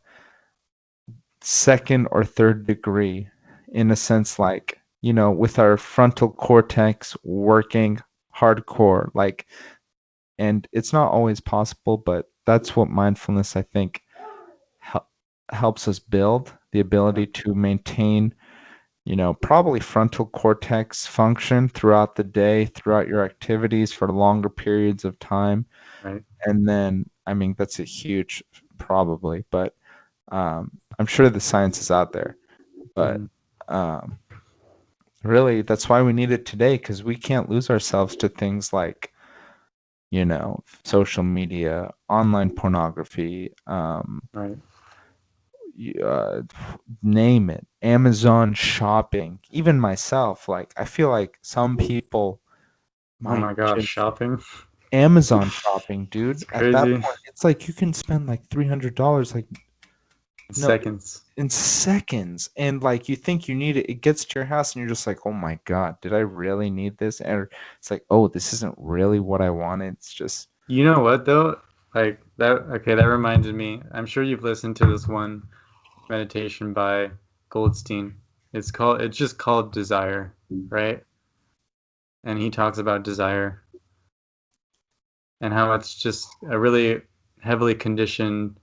second or third degree, in a sense like with our frontal cortex working hardcore, like, and it's not always possible, but that's what mindfulness, I think, hel- helps us build the ability Right. to maintain, probably frontal cortex function throughout the day, throughout your activities for longer periods of time. Right. And then, I mean, that's a huge probably, but I'm sure the science is out there. But Hmm. um, really, that's why we need it today, because we can't lose ourselves to things like, social media, online pornography, Right. uh, name it, Amazon shopping, even myself. Like, I feel like some people Oh might my gosh, just shopping. Amazon shopping, dude. It's At that crazy. point, it's like you can spend like $300, like, no, Seconds. in seconds, and like you think you need it, it gets to your house, and you're just like, oh my god, did I really need this? And it's like, oh, this isn't really what I wanted. It's just You know what though? Like that. Okay, that reminded me. I'm sure you've listened to this one meditation by Goldstein. It's just called Desire, right? And he talks about desire and how it's just a really heavily conditioned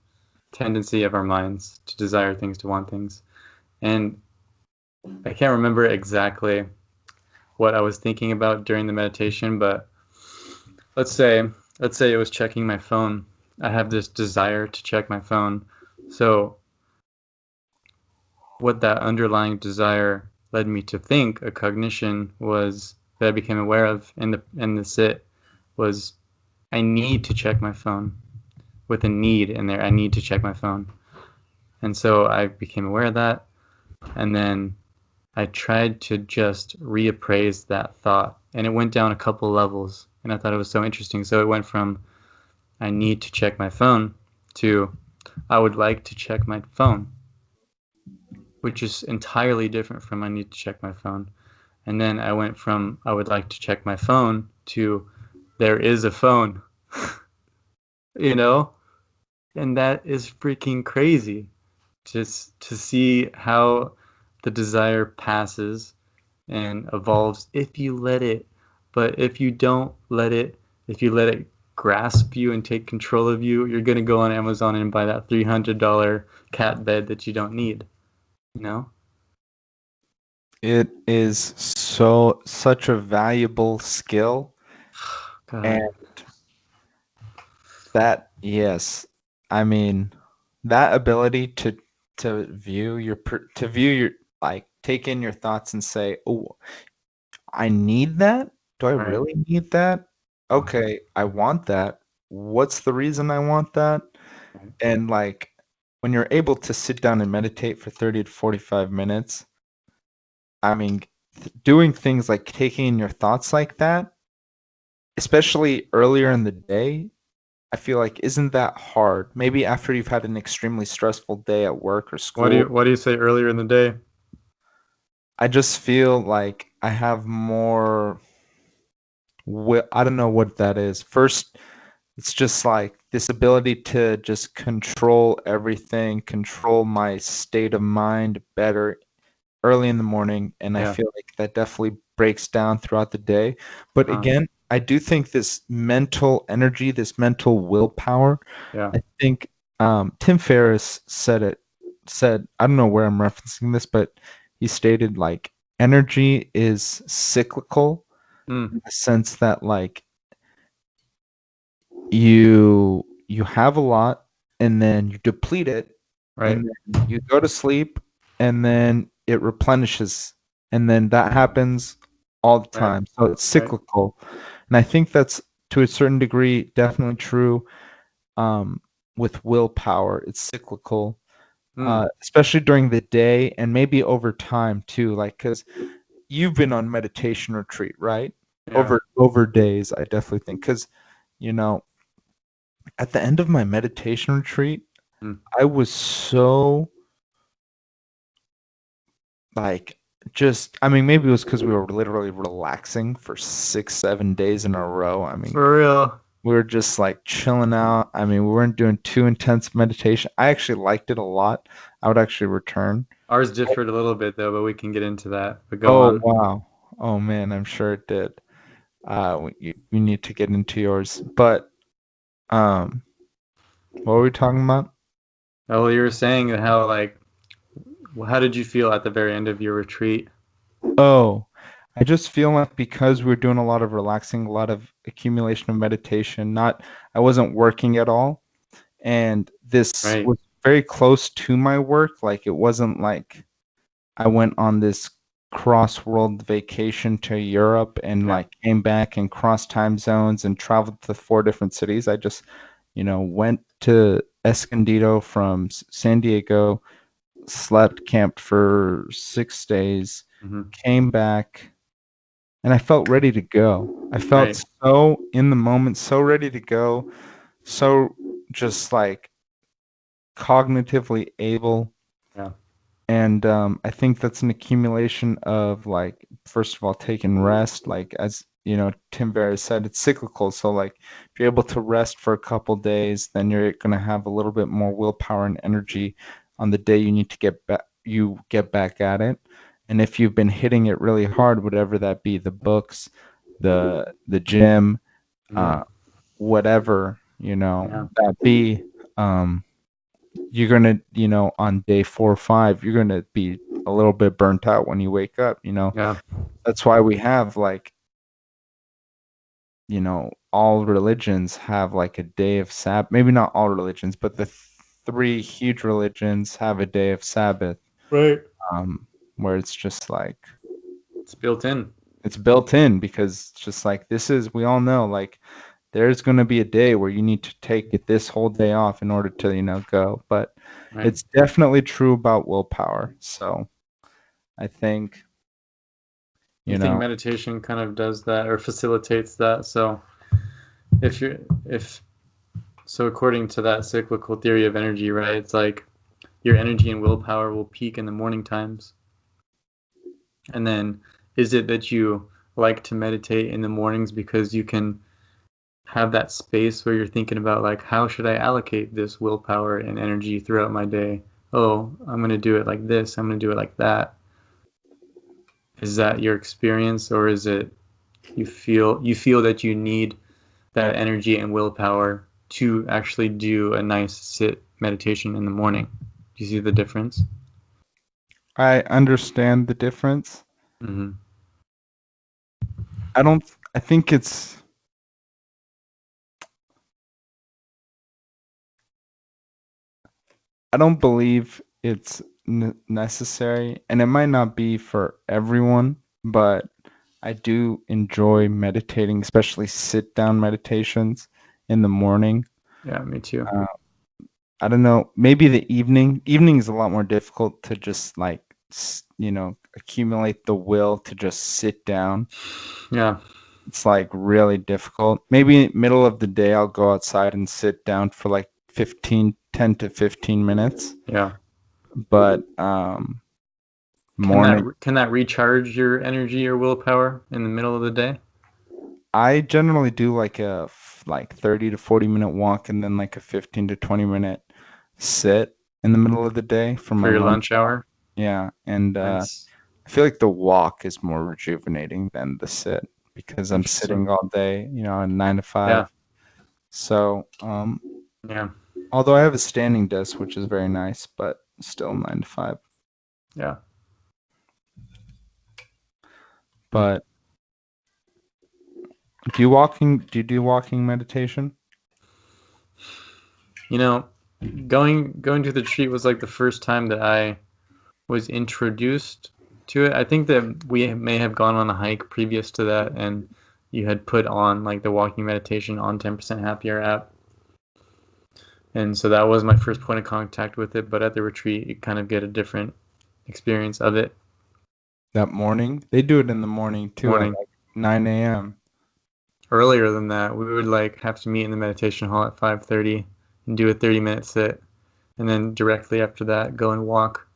tendency of our minds to desire things, to want things. And I can't remember exactly what I was thinking about during the meditation, but let's say let's say it was checking my phone. I have this desire to check my phone. So what that underlying desire led me to think, a cognition was that I became aware of in the sit was I need to check my phone with a need in there. I need to check my phone. And so I became aware of that. And then I tried to just reappraise that thought. And it went down a couple levels. And I thought it was so interesting. So it went from I need to check my phone to I would like to check my phone, which is entirely different from I need to check my phone. And then I went from I would like to check my phone to there is a phone, you know? And that is freaking crazy just to see how the desire passes and evolves if you let it. But if you don't let it, if you let it grasp you and take control of you, you're going to go on Amazon and buy that $300 cat bed that you don't need, you know? it is such a valuable skill, God, and that, yes, I mean, that ability to view your, like, take in your thoughts and say, oh, I need that? Do I right, really need that? Okay, I want that. What's the reason I want that? right. And like, when you're able to sit down and meditate for 30 to 45 minutes, I mean, doing things like taking in your thoughts like that, especially earlier in the day, I feel like isn't that hard? Maybe after you've had an extremely stressful day at work or school, What do you say earlier in the day? I just feel like I have more I don't know what that is. First, it's just like this ability to just control everything, control my state of mind better early in the morning, and I Yeah. feel like that definitely breaks down throughout the day. But Uh-huh. again, I do think this mental energy, this mental willpower, Yeah. I think Tim Ferriss said, I don't know where I'm referencing this, but he stated like energy is cyclical Mm, in the sense that like you have a lot, and then you deplete it, right. and then you go to sleep, and then it replenishes, and then that happens all the Right. time. So it's Right. cyclical. And I think that's, to a certain degree, definitely true um, with willpower. It's cyclical, Mm, especially during the day and maybe over time too. Like, because you've been on meditation retreat, right? yeah. Over days, I definitely think, because you know at the end of my meditation retreat, Mm, I was so like, just, I mean, maybe it was because we were literally relaxing for 6, 7 days in a row. I mean, for real. we were just like chilling out. I mean, we weren't doing too intense meditation. I actually liked it a lot. I would actually return. Ours differed a little bit though, but we can get into that. But go Oh on. wow. Oh man, I'm sure it did. We need to get into yours. But um, what were we talking about? Oh, you were saying how like how did you feel at the very end of your retreat? Oh, I just feel like because we're doing a lot of relaxing, a lot of accumulation of meditation, not I wasn't working at all, and this Right. was very close to my work. Like it wasn't like I went on this cross-world vacation to Europe and Yeah. like came back and crossed time zones and traveled to 4 different cities. I just, went to Escondido from San Diego, slept, camped for 6 days, Hmm. came back, and I felt ready to go. I felt Right. so in the moment, so ready to go, so just like cognitively able. Yeah. And I think that's an accumulation of like, first of all, taking rest. Like as Tim Ferriss said, it's cyclical. So like, if you're able to rest for a couple days, then you're gonna have a little bit more willpower and energy on the day you need to get back. You get back at it. And if you've been hitting it really hard, whatever that be, the books, the gym, Yeah. uh, whatever Yeah. that be. Um, you're gonna, on day 4 or 5, you're gonna be a little bit burnt out when you wake up. Yeah. That's why we have like, all religions have like a day of Sabbath. Maybe not all religions, but the three huge religions have a day of Sabbath, Right. where it's just like It's built in. it's built in because it's just like this is we all know like there's going to be a day where you need to take it this whole day off in order to go, but Right. it's definitely true about willpower. So I think You you think know meditation kind of does that or facilitates that? So if you're if so according to that cyclical theory of energy, right? It's like your energy and willpower will peak in the morning times. And then is it that you like to meditate in the mornings because you can have that space where you're thinking about like how should I allocate this willpower and energy throughout my day? Oh, I'm going to do it like this, I'm going to do it like that. Is that your experience, or is it you feel that you need that energy and willpower to actually do a nice sit meditation in the morning? Do you see the difference? I understand the difference. Mm-hmm. I don't I think I don't believe it's necessary, and it might not be for everyone, but I do enjoy meditating, especially sit down meditations in the morning. Yeah, me too. uh, I don't know, maybe the evening is a lot more difficult to just like accumulate the will to just sit down. Yeah, It's like really difficult. Maybe middle of the day I'll go outside and sit down for like 10 to 15 minutes. yeah. But Can that morning can that recharge your energy or willpower in the middle of the day I generally do like a 30 to 40 minute walk and then like a 15 to 20 minute sit in the middle of the day for for my your lunch lunch hour. hour? Yeah, and Nice. I feel like the walk is more rejuvenating than the sit because I'm Interesting. sitting all day, 9 to 5. Yeah, So, yeah, although I have a standing desk, which is very nice, but still 9 to 5. yeah. Hmm. But do you do walking meditation? You know, going to the retreat was like the first time that I was introduced to it. I think that we may have gone on a hike previous to that, and you had put on like the walking meditation on 10% Happier app. And so that was my first point of contact with it. But at the retreat, you kind of get a different experience of it. That morning? They do it in the morning too at Morning. like 9 a.m. Earlier than that, we would like have to meet in the meditation hall at 5:30 and do a 30-minute sit, and then directly after that, go and walk.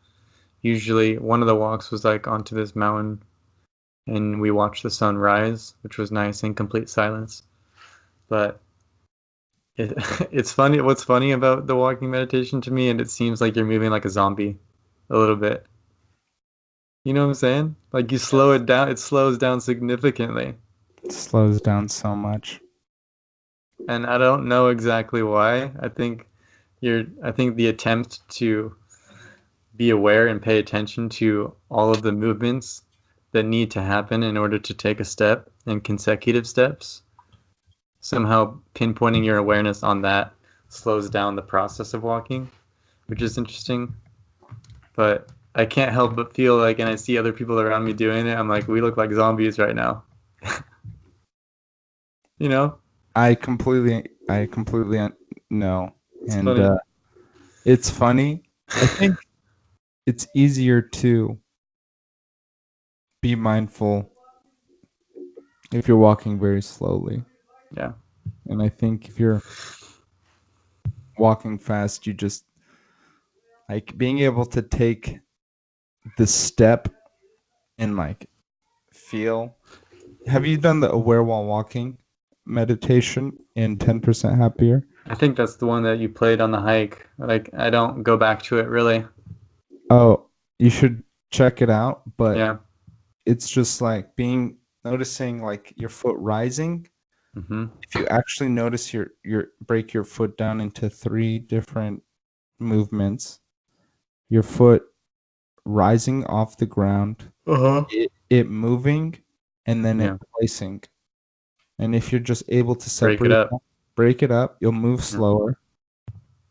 Usually, one of the walks was like onto this mountain, and we watched the sun rise, which was nice in complete silence. But it, it's funny. What's funny about the walking meditation to me, and it seems like you're moving like a zombie, a little bit. You know what I'm saying? Like you slow it down, it slows down significantly. It slows down so much. And I don't know exactly why. I think the attempt to be aware and pay attention to all of the movements that need to happen in order to take a step and consecutive steps, somehow pinpointing your awareness on that slows down the process of walking, which is interesting. But I can't help but feel like, and I see other people around me doing it, I'm like, we look like zombies right now. You know? I completely know, It's and funny. it's funny. I think it's easier to be mindful if you're walking very slowly, Yeah. and I think if you're walking fast, you just like being able to take the step and like feel. Have you done the aware while walking meditation in 10% happier? I think that's the one that you played on the hike. Like, I don't go back to it really. Oh, you should check it out, but Yeah. it's just like being noticing like your foot rising. Mm-hmm. If you actually notice your break your foot down into three different movements, your foot rising off the ground, Uh-huh. it moving, and then it Yeah. placing. And if you're just able to Break it separate up. that, break it up, you'll move Yeah. slower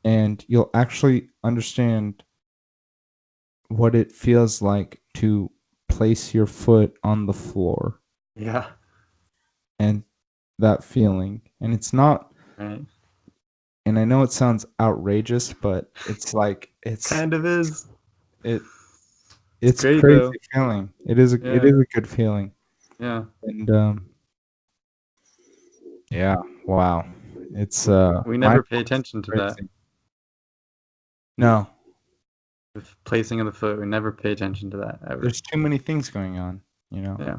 and you'll actually understand what it feels like to place your foot on the floor Yeah. and that feeling. And it's not, Right. and I know it sounds outrageous, but it's like Kind of is. it It's it's great crazy though. feeling. It Yeah. is a good feeling. Yeah. And yeah, wow. It's We never pay mindfulness is attention to that. crazy. No, The placing of the foot, we never pay attention to that ever. there's too many things going on, you know. Yeah.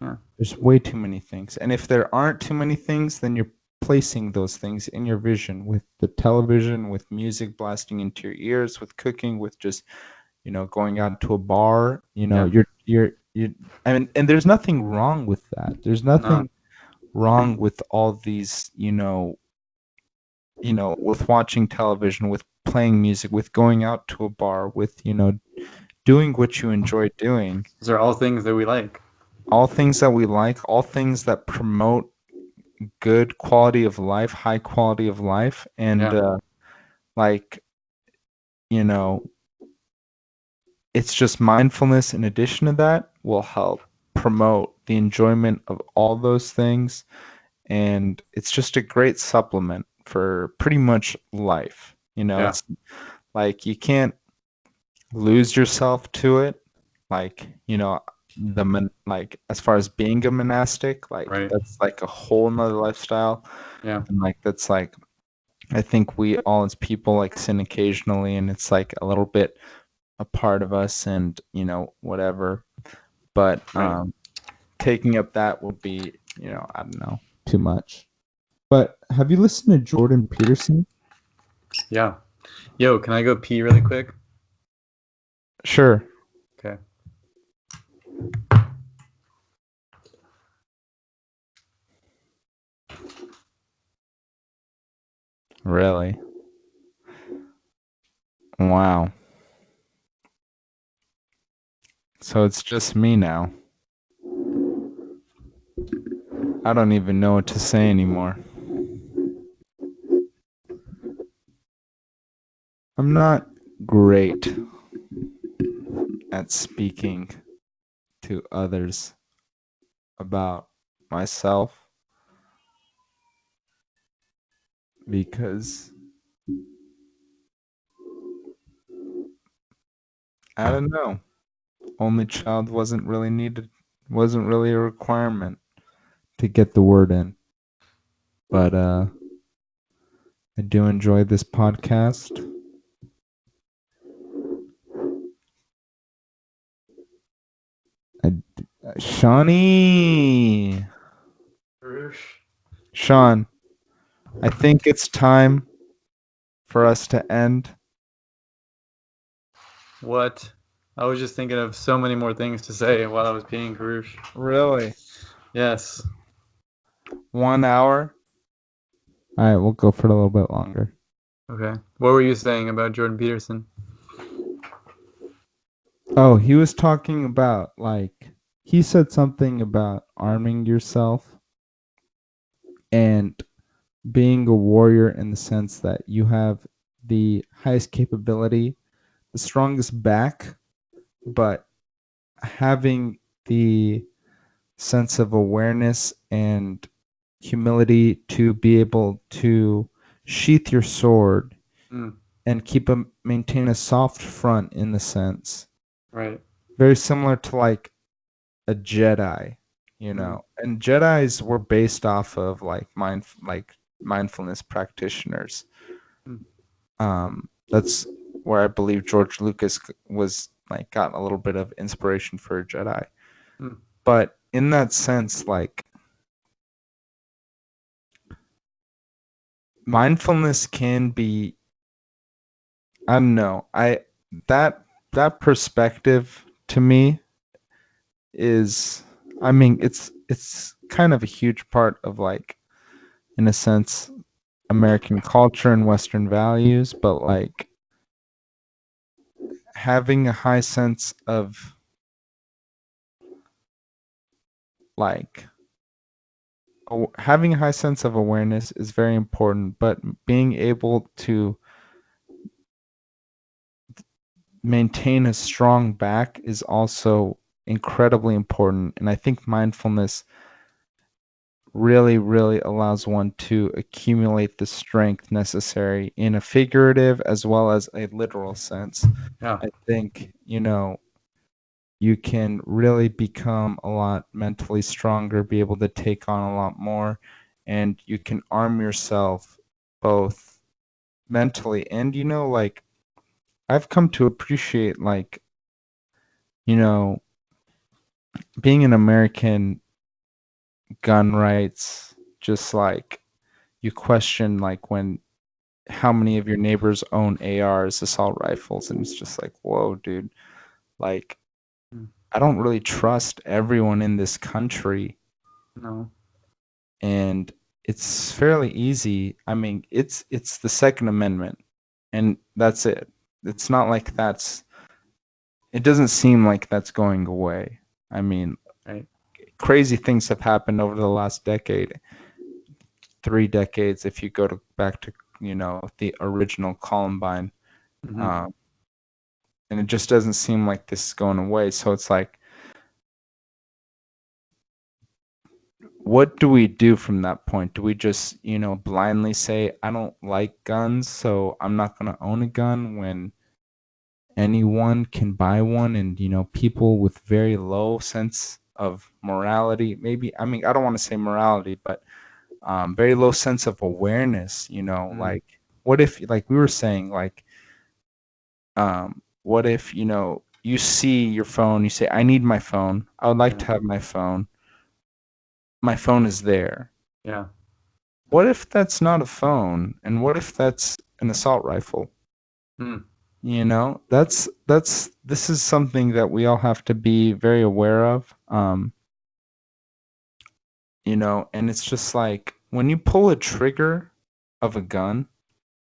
Yeah. There's way too many things. And if there aren't too many things, then you're placing those things in your vision with the television, with music blasting into your ears, with cooking, with just, going out to a bar, Yeah. you I mean, and there's nothing wrong with that. There's No. nothing wrong with all these, with watching television, with playing music, with going out to a bar, with, doing what you enjoy doing. Those are all things that we like. All things that we like, all things that promote good quality of life, high quality of life, and Yeah. like you know, it's just mindfulness. In addition to that, will help promote the enjoyment of all those things, and it's just a great supplement for pretty much life. Yeah. It's like you can't lose yourself to it. Like like as far as being a monastic, like Right. that's like a whole nother lifestyle, Yeah. and like that's like I think we all as people like sin occasionally and it's like a little bit a part of us and whatever. But Right. taking up that would be, I don't know, too much. But have you listened to Jordan Peterson? Yeah. Yo, can I go pee really quick? Sure. Okay. Really? Wow. So it's just me now. I don't even know what to say anymore. I'm not great at speaking to others about myself because I don't know. Only child wasn't really a requirement to get the word in. But I do enjoy this podcast. I, Shawnee, Kourosh. Sean, I think it's time for us to end. What? I was just thinking of so many more things to say while I was peeing, Karush. Really? Yes. 1 hour? All right, we'll go for a little bit longer. Okay. What were you saying about Jordan Peterson? Oh, he was talking about he said something about arming yourself and being a warrior in the sense that you have the highest capability, the strongest back, but having the sense of awareness and humility to be able to sheath your sword Mm, and maintain a soft front in the sense right. very similar to like a Jedi, Mm, and Jedis were based off of mindfulness practitioners. mm, That's where I believe George Lucas was like got a little bit of inspiration for a Jedi. mm, But in that sense, like mindfulness can be, I don't know, that that perspective to me is, I mean, it's kind of a huge part of like, in a sense, American culture and Western values, but like having a high sense of like having a high sense of awareness is very important, but being able to maintain a strong back is also incredibly important. And I think mindfulness really, really allows one to accumulate the strength necessary in a figurative as well as a literal sense. yeah. I think, you can really become a lot mentally stronger, be able to take on a lot more, and you can arm yourself both mentally and, like, I've come to appreciate, like, you know, being an American gun rights, just like you question, like, when how many of your neighbors own ARs, assault rifles, and it's just like, whoa, dude, like, Mm, I don't really trust everyone in this country, no. and it's fairly easy. I mean, it's the Second Amendment, and that's it. It's not like it doesn't seem like that's going away. I mean, Right. crazy things have happened over the last decade, 3 decades, if you go back to, the original Columbine. Mm-hmm. Um, and it just doesn't seem like this is going away. So it's like, what do we do from that point? Do we just, blindly say, I don't like guns, so I'm not going to own a gun, when anyone can buy one, and, people with very low sense of morality, maybe, I mean, I don't want to say morality, but very low sense of awareness, Mm, like, what if, like we were saying, like, what if, you see your phone, you say, I need my phone, I would like yeah. to have my phone is there. Yeah. What if that's not a phone? And what if that's an assault rifle? Mm, This is something that we all have to be very aware of. And it's just like when you pull a trigger of a gun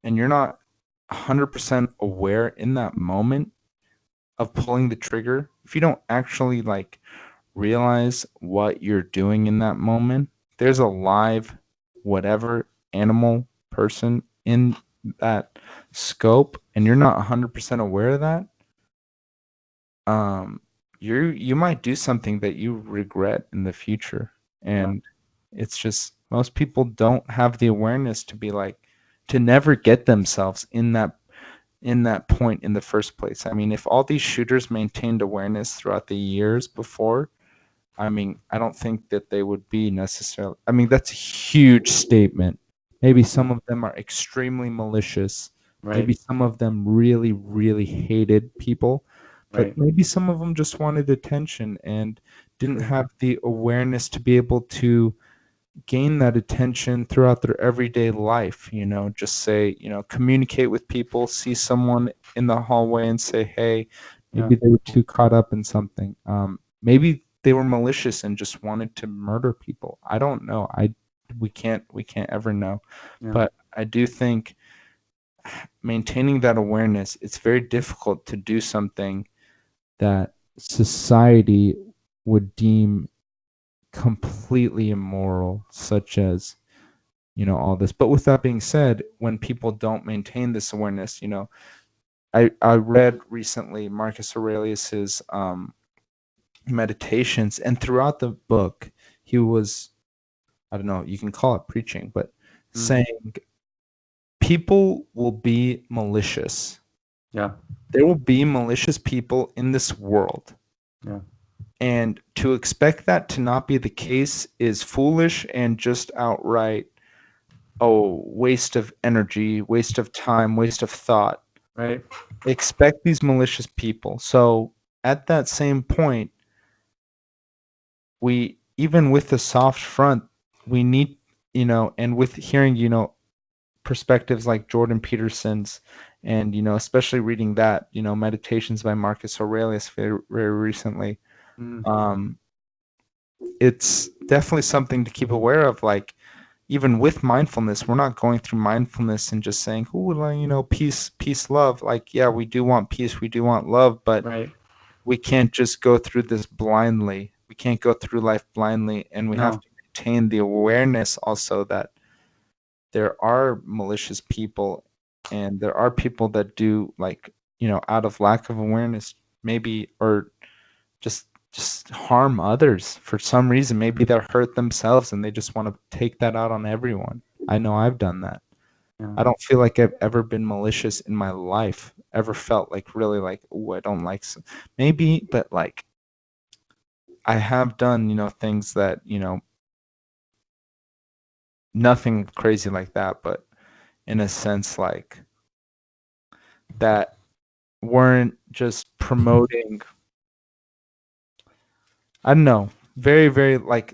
and you're not 100% aware in that moment of pulling the trigger, if you don't actually like realize what you're doing in that moment, there's a live whatever animal, person in that scope, and you're not 100% aware of that, um you might do something that you regret in the future. yeah. And it's just most people don't have the awareness to be like, to never get themselves in that point in the first place. I mean, if all these shooters maintained awareness throughout the years before, I mean, I don't think that they would be necessarily. I mean, that's a huge statement. Maybe some of them are extremely malicious. Maybe Right. some of them really, really hated people. But Right. maybe some of them just wanted attention and didn't True. have the awareness to be able to gain that attention throughout their everyday life. Just say, communicate with people, see someone in the hallway and say, hey, Yeah. Maybe they were too caught up in something. Maybe they were malicious and just wanted to murder people. I don't know. We can't ever know. Yeah. But I do think maintaining that awareness, it's very difficult to do something that society would deem completely immoral, such as, all this. But with that being said, when people don't maintain this awareness, I read recently Marcus Aurelius's meditations, and throughout the book, he was, I don't know, you can call it preaching, but Mm. saying people will be malicious. Yeah. There will be malicious people in this world. Yeah. And to expect that to not be the case is foolish and just outright, waste of energy, waste of time, waste of thought. Right. Expect these malicious people. So at that same point, we, even with the soft front, we need, and with hearing, perspectives like Jordan Peterson's, and, especially reading that, Meditations by Marcus Aurelius very, very recently, Mm. um, it's definitely something to keep aware of. Like, even with mindfulness, we're not going through mindfulness and just saying, "Oh, well, peace, peace, love." Like, yeah, we do want peace, we do want love, but Right. we can't just go through this blindly. We can't go through life blindly, and we have No. to maintain the awareness also that there are malicious people, and there are people that do, like, out of lack of awareness, maybe, or just harm others for some reason. Maybe they're hurt themselves and they just want to take that out on everyone. I know I've done that. Yeah. I don't feel like I've ever been malicious in my life, ever felt like really like, oh, I don't like maybe, but like I have done, things that, nothing crazy like that, but in a sense like that weren't just promoting, I don't know, very, very like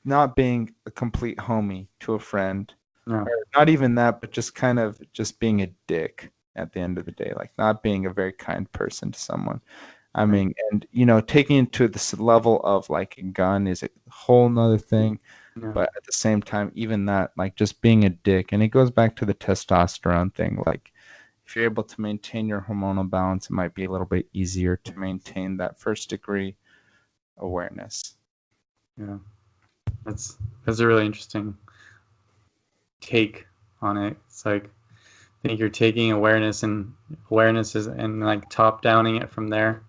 not being a complete homie to a friend, Yeah. or not even that, but just kind of just being a dick at the end of the day, like not being a very kind person to someone. I Right. mean, and taking it to this level of like a gun is a whole nother thing. Yeah. But at the same time, even that, like just being a dick, and it goes back to the testosterone thing. Like, if you're able to maintain your hormonal balance, it might be a little bit easier to maintain that first degree awareness. Yeah. That's that's a really interesting take on it. It's like I think you're taking awareness is and like top downing it from there.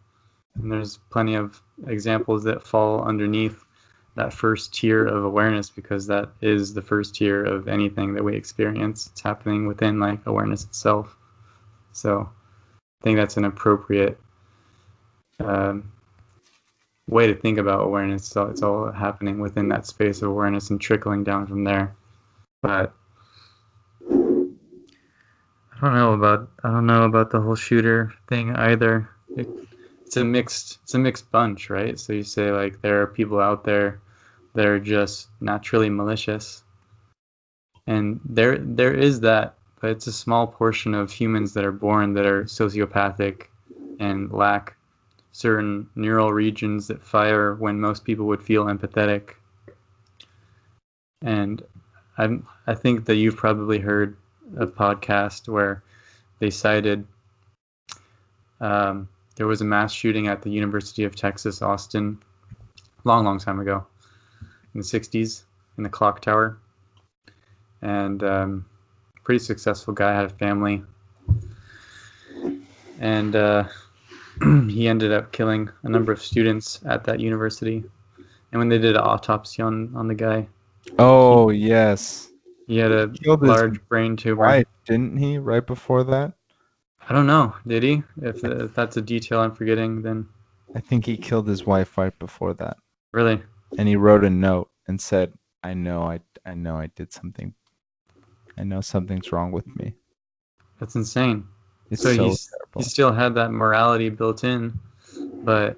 And there's plenty of examples that fall underneath that first tier of awareness because that is the first tier of anything that we experience. It's happening within like awareness itself. So I think that's an appropriate um, way to think about awareness. So it's all happening within that space of awareness and trickling down from there. But I don't know about the whole shooter thing either. It's a mixed bunch, right? So you say like there are people out there that are just naturally malicious, and there is that, but it's a small portion of humans that are born that are sociopathic and lack certain neural regions that fire when most people would feel empathetic. And I think that you've probably heard a podcast where they cited there was a mass shooting at the University of Texas, Austin, long time ago in the 60s in the clock tower. And pretty successful guy, had a family. And he ended up killing a number of students at that university. And when they did an autopsy on the guy, he, Oh, yes. he had He a killed his large brain tumor. wife, didn't he, right before that? I don't know, did he? I, If that's a detail I'm forgetting, then I think he killed his wife right before that. really, And he wrote a note and said, I know I did something. I know something's wrong with me. that's insane. It's So so he terrible. still had that morality built in, but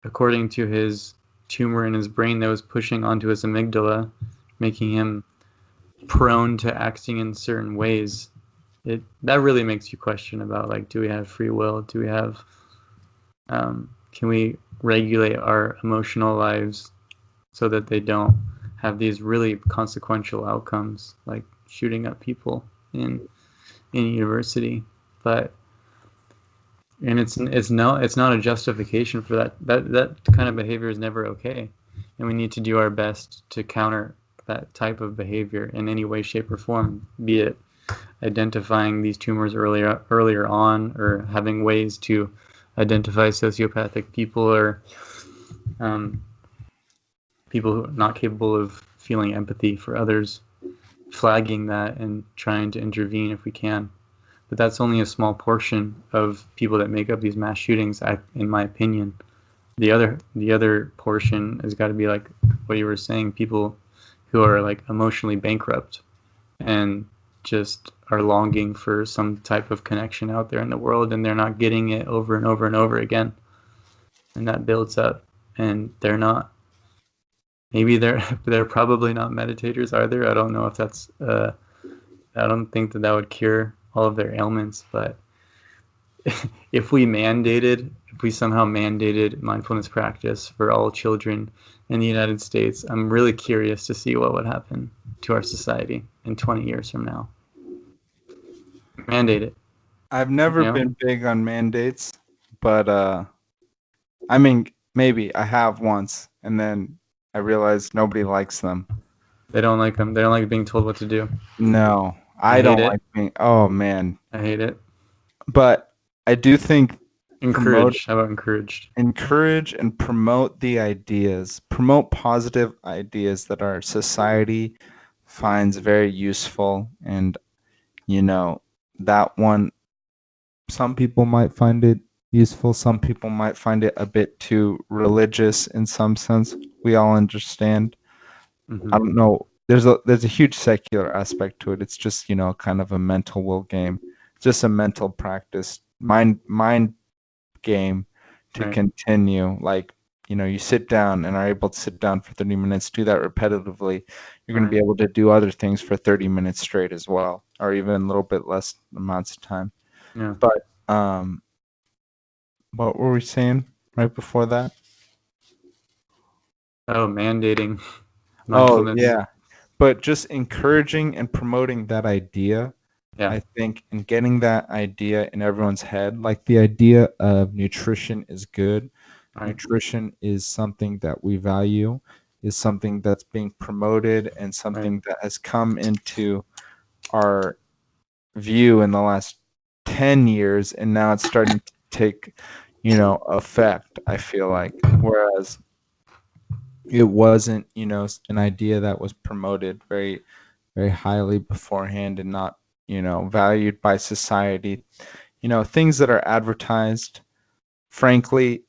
according to his tumor in his brain that was pushing onto his amygdala, making him prone to acting in certain ways. It that really makes you question about like, do we have free will? Do we have Can we regulate our emotional lives so that they don't have these really consequential outcomes, like shooting up people in university? But and it's not a justification for that kind of behavior is never okay, and we need to do our best to counter that type of behavior in any way, shape, or form, be it identifying these tumors earlier on, or having ways to identify sociopathic people, or um, people who are not capable of feeling empathy for others, flagging that and trying to intervene if we can. But that's only a small portion of people that make up these mass shootings, in my opinion. The other portion has got to be like what you were saying, people who are like emotionally bankrupt and just are longing for some type of connection out there in the world, and they're not getting it over and over and over again, and that builds up, and they're not, maybe they're probably not meditators either. I don't know if that's I don't think that would cure all of their ailments, but if we somehow mandated mindfulness practice for all children in the United States, I'm really curious to see what would happen to our society in 20 years from now. Mandate it, I've you never know? been big on mandates, but I mean, maybe I have once, and then I realized nobody likes them. They don't like them. They don't like being told what to do. No, I I hate don't it. like being. Oh man, I hate it. but I do think promote Encourage. How about encouraged? encourage and promote the ideas, promote positive ideas that our society finds very useful. And you know, that one, some people might find it useful, some people might find it a bit too religious in some sense. We all understand. I Mm-hmm. don't know. There's a huge secular aspect to it. It's just, kind of a mental will game. Just a mental practice. Mind game to Right. continue. Like, you sit down and are able to sit down for 30 minutes, do that repetitively. You're going to be Right. able to do other things for 30 minutes straight as well, or even a little bit less amounts of time. Yeah. But what were we saying right before that? Oh, mandating Oh, mindfulness. yeah. But just encouraging and promoting that idea, Yeah. I think, and getting that idea in everyone's head, like the idea of nutrition is good, Right. nutrition is something that we value, is something that's being promoted and Right. something that has come into our view in the last 10 years, and now it's starting to take, effect, I feel like. Whereas it wasn't, an idea that was promoted very, very highly beforehand and not, valued by society. Things that are advertised, frankly,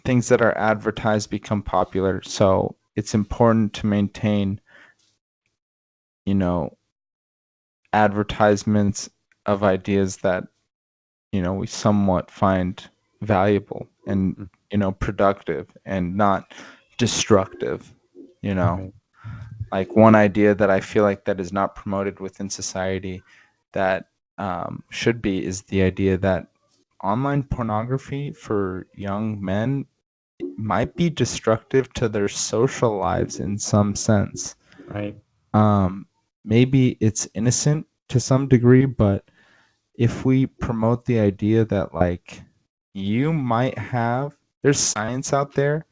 things that are advertised become popular. So it's important to maintain, you know, advertisements of ideas that, we somewhat find valuable and, Mm. productive and not destructive, you know. Right. Like one idea that I feel like that is not promoted within society that should be is the idea that online pornography for young men might be destructive to their social lives in some sense. Right. Um, Maybe it's innocent to some degree, but if we promote the idea that like you might have, there's science out there,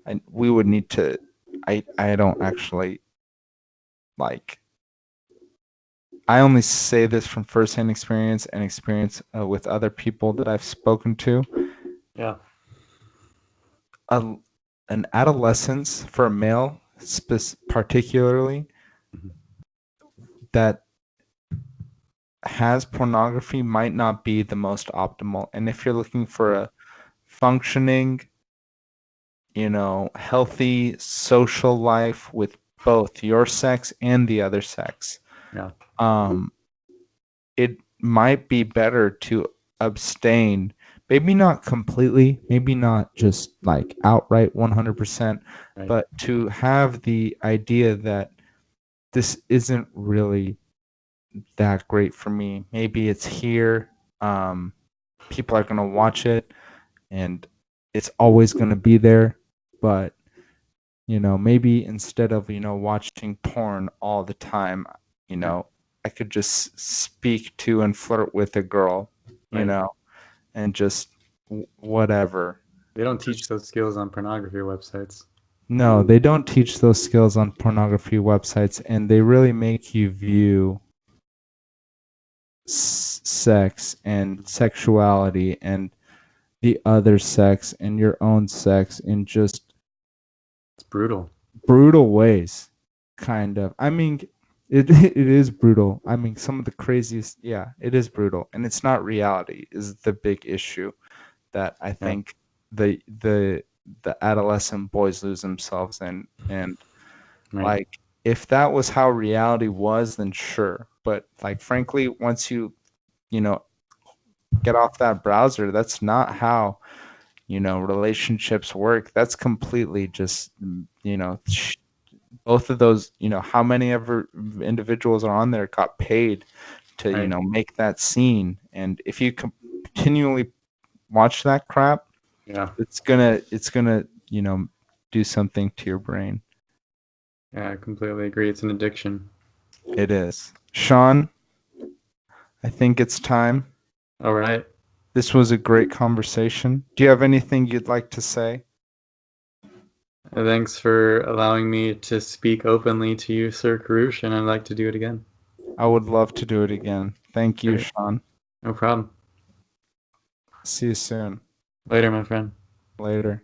and we would need to. I don't actually like. I only say this from firsthand experience and experience with other people that I've spoken to. Yeah. A, an adolescence for a male, particularly, Mhm. that has pornography might not be the most optimal. And if you're looking for Right. a functioning, healthy social life with both your sex and the other sex, Yeah. um, it might be better to abstain. Maybe not completely, maybe not just like outright 100%, Right. but to have the idea that this isn't really that great for me. Maybe it's here. Um, People are going to watch it. and it's always going to be there. But maybe instead of watching porn all the time, Yeah. I could just speak to and flirt with a girl, you Right. know, and just whatever. They don't teach Just those skills on pornography websites. no, they don't teach those skills on pornography websites, and they really make you view sex and sexuality and the other sex and your own sex in just It's brutal. brutal ways, kind of. I mean, it is brutal. I mean, some of the craziest. Yeah, it is brutal, and it's not reality. Is the big issue that I Yeah. think the adolescent boys lose themselves in, and Right. like if that was how reality was, then sure. But like, frankly, once you know get off that browser, that's not how relationships work. That's completely just both of those, how many ever individuals are on there got paid to, Right. make that scene. And if you continually watch that crap, Yeah. it's gonna, do something to your brain. Yeah. I completely agree. It's an addiction. It is. Sean, I think it's time. All right. This was a great conversation. Do you have anything you'd like to say? Thanks for allowing me to speak openly to you, Sir Karush, and I'd like to do it again. I would love to do it again. Thank you, Great. Sean. No problem. See you soon. Later, my friend. Later.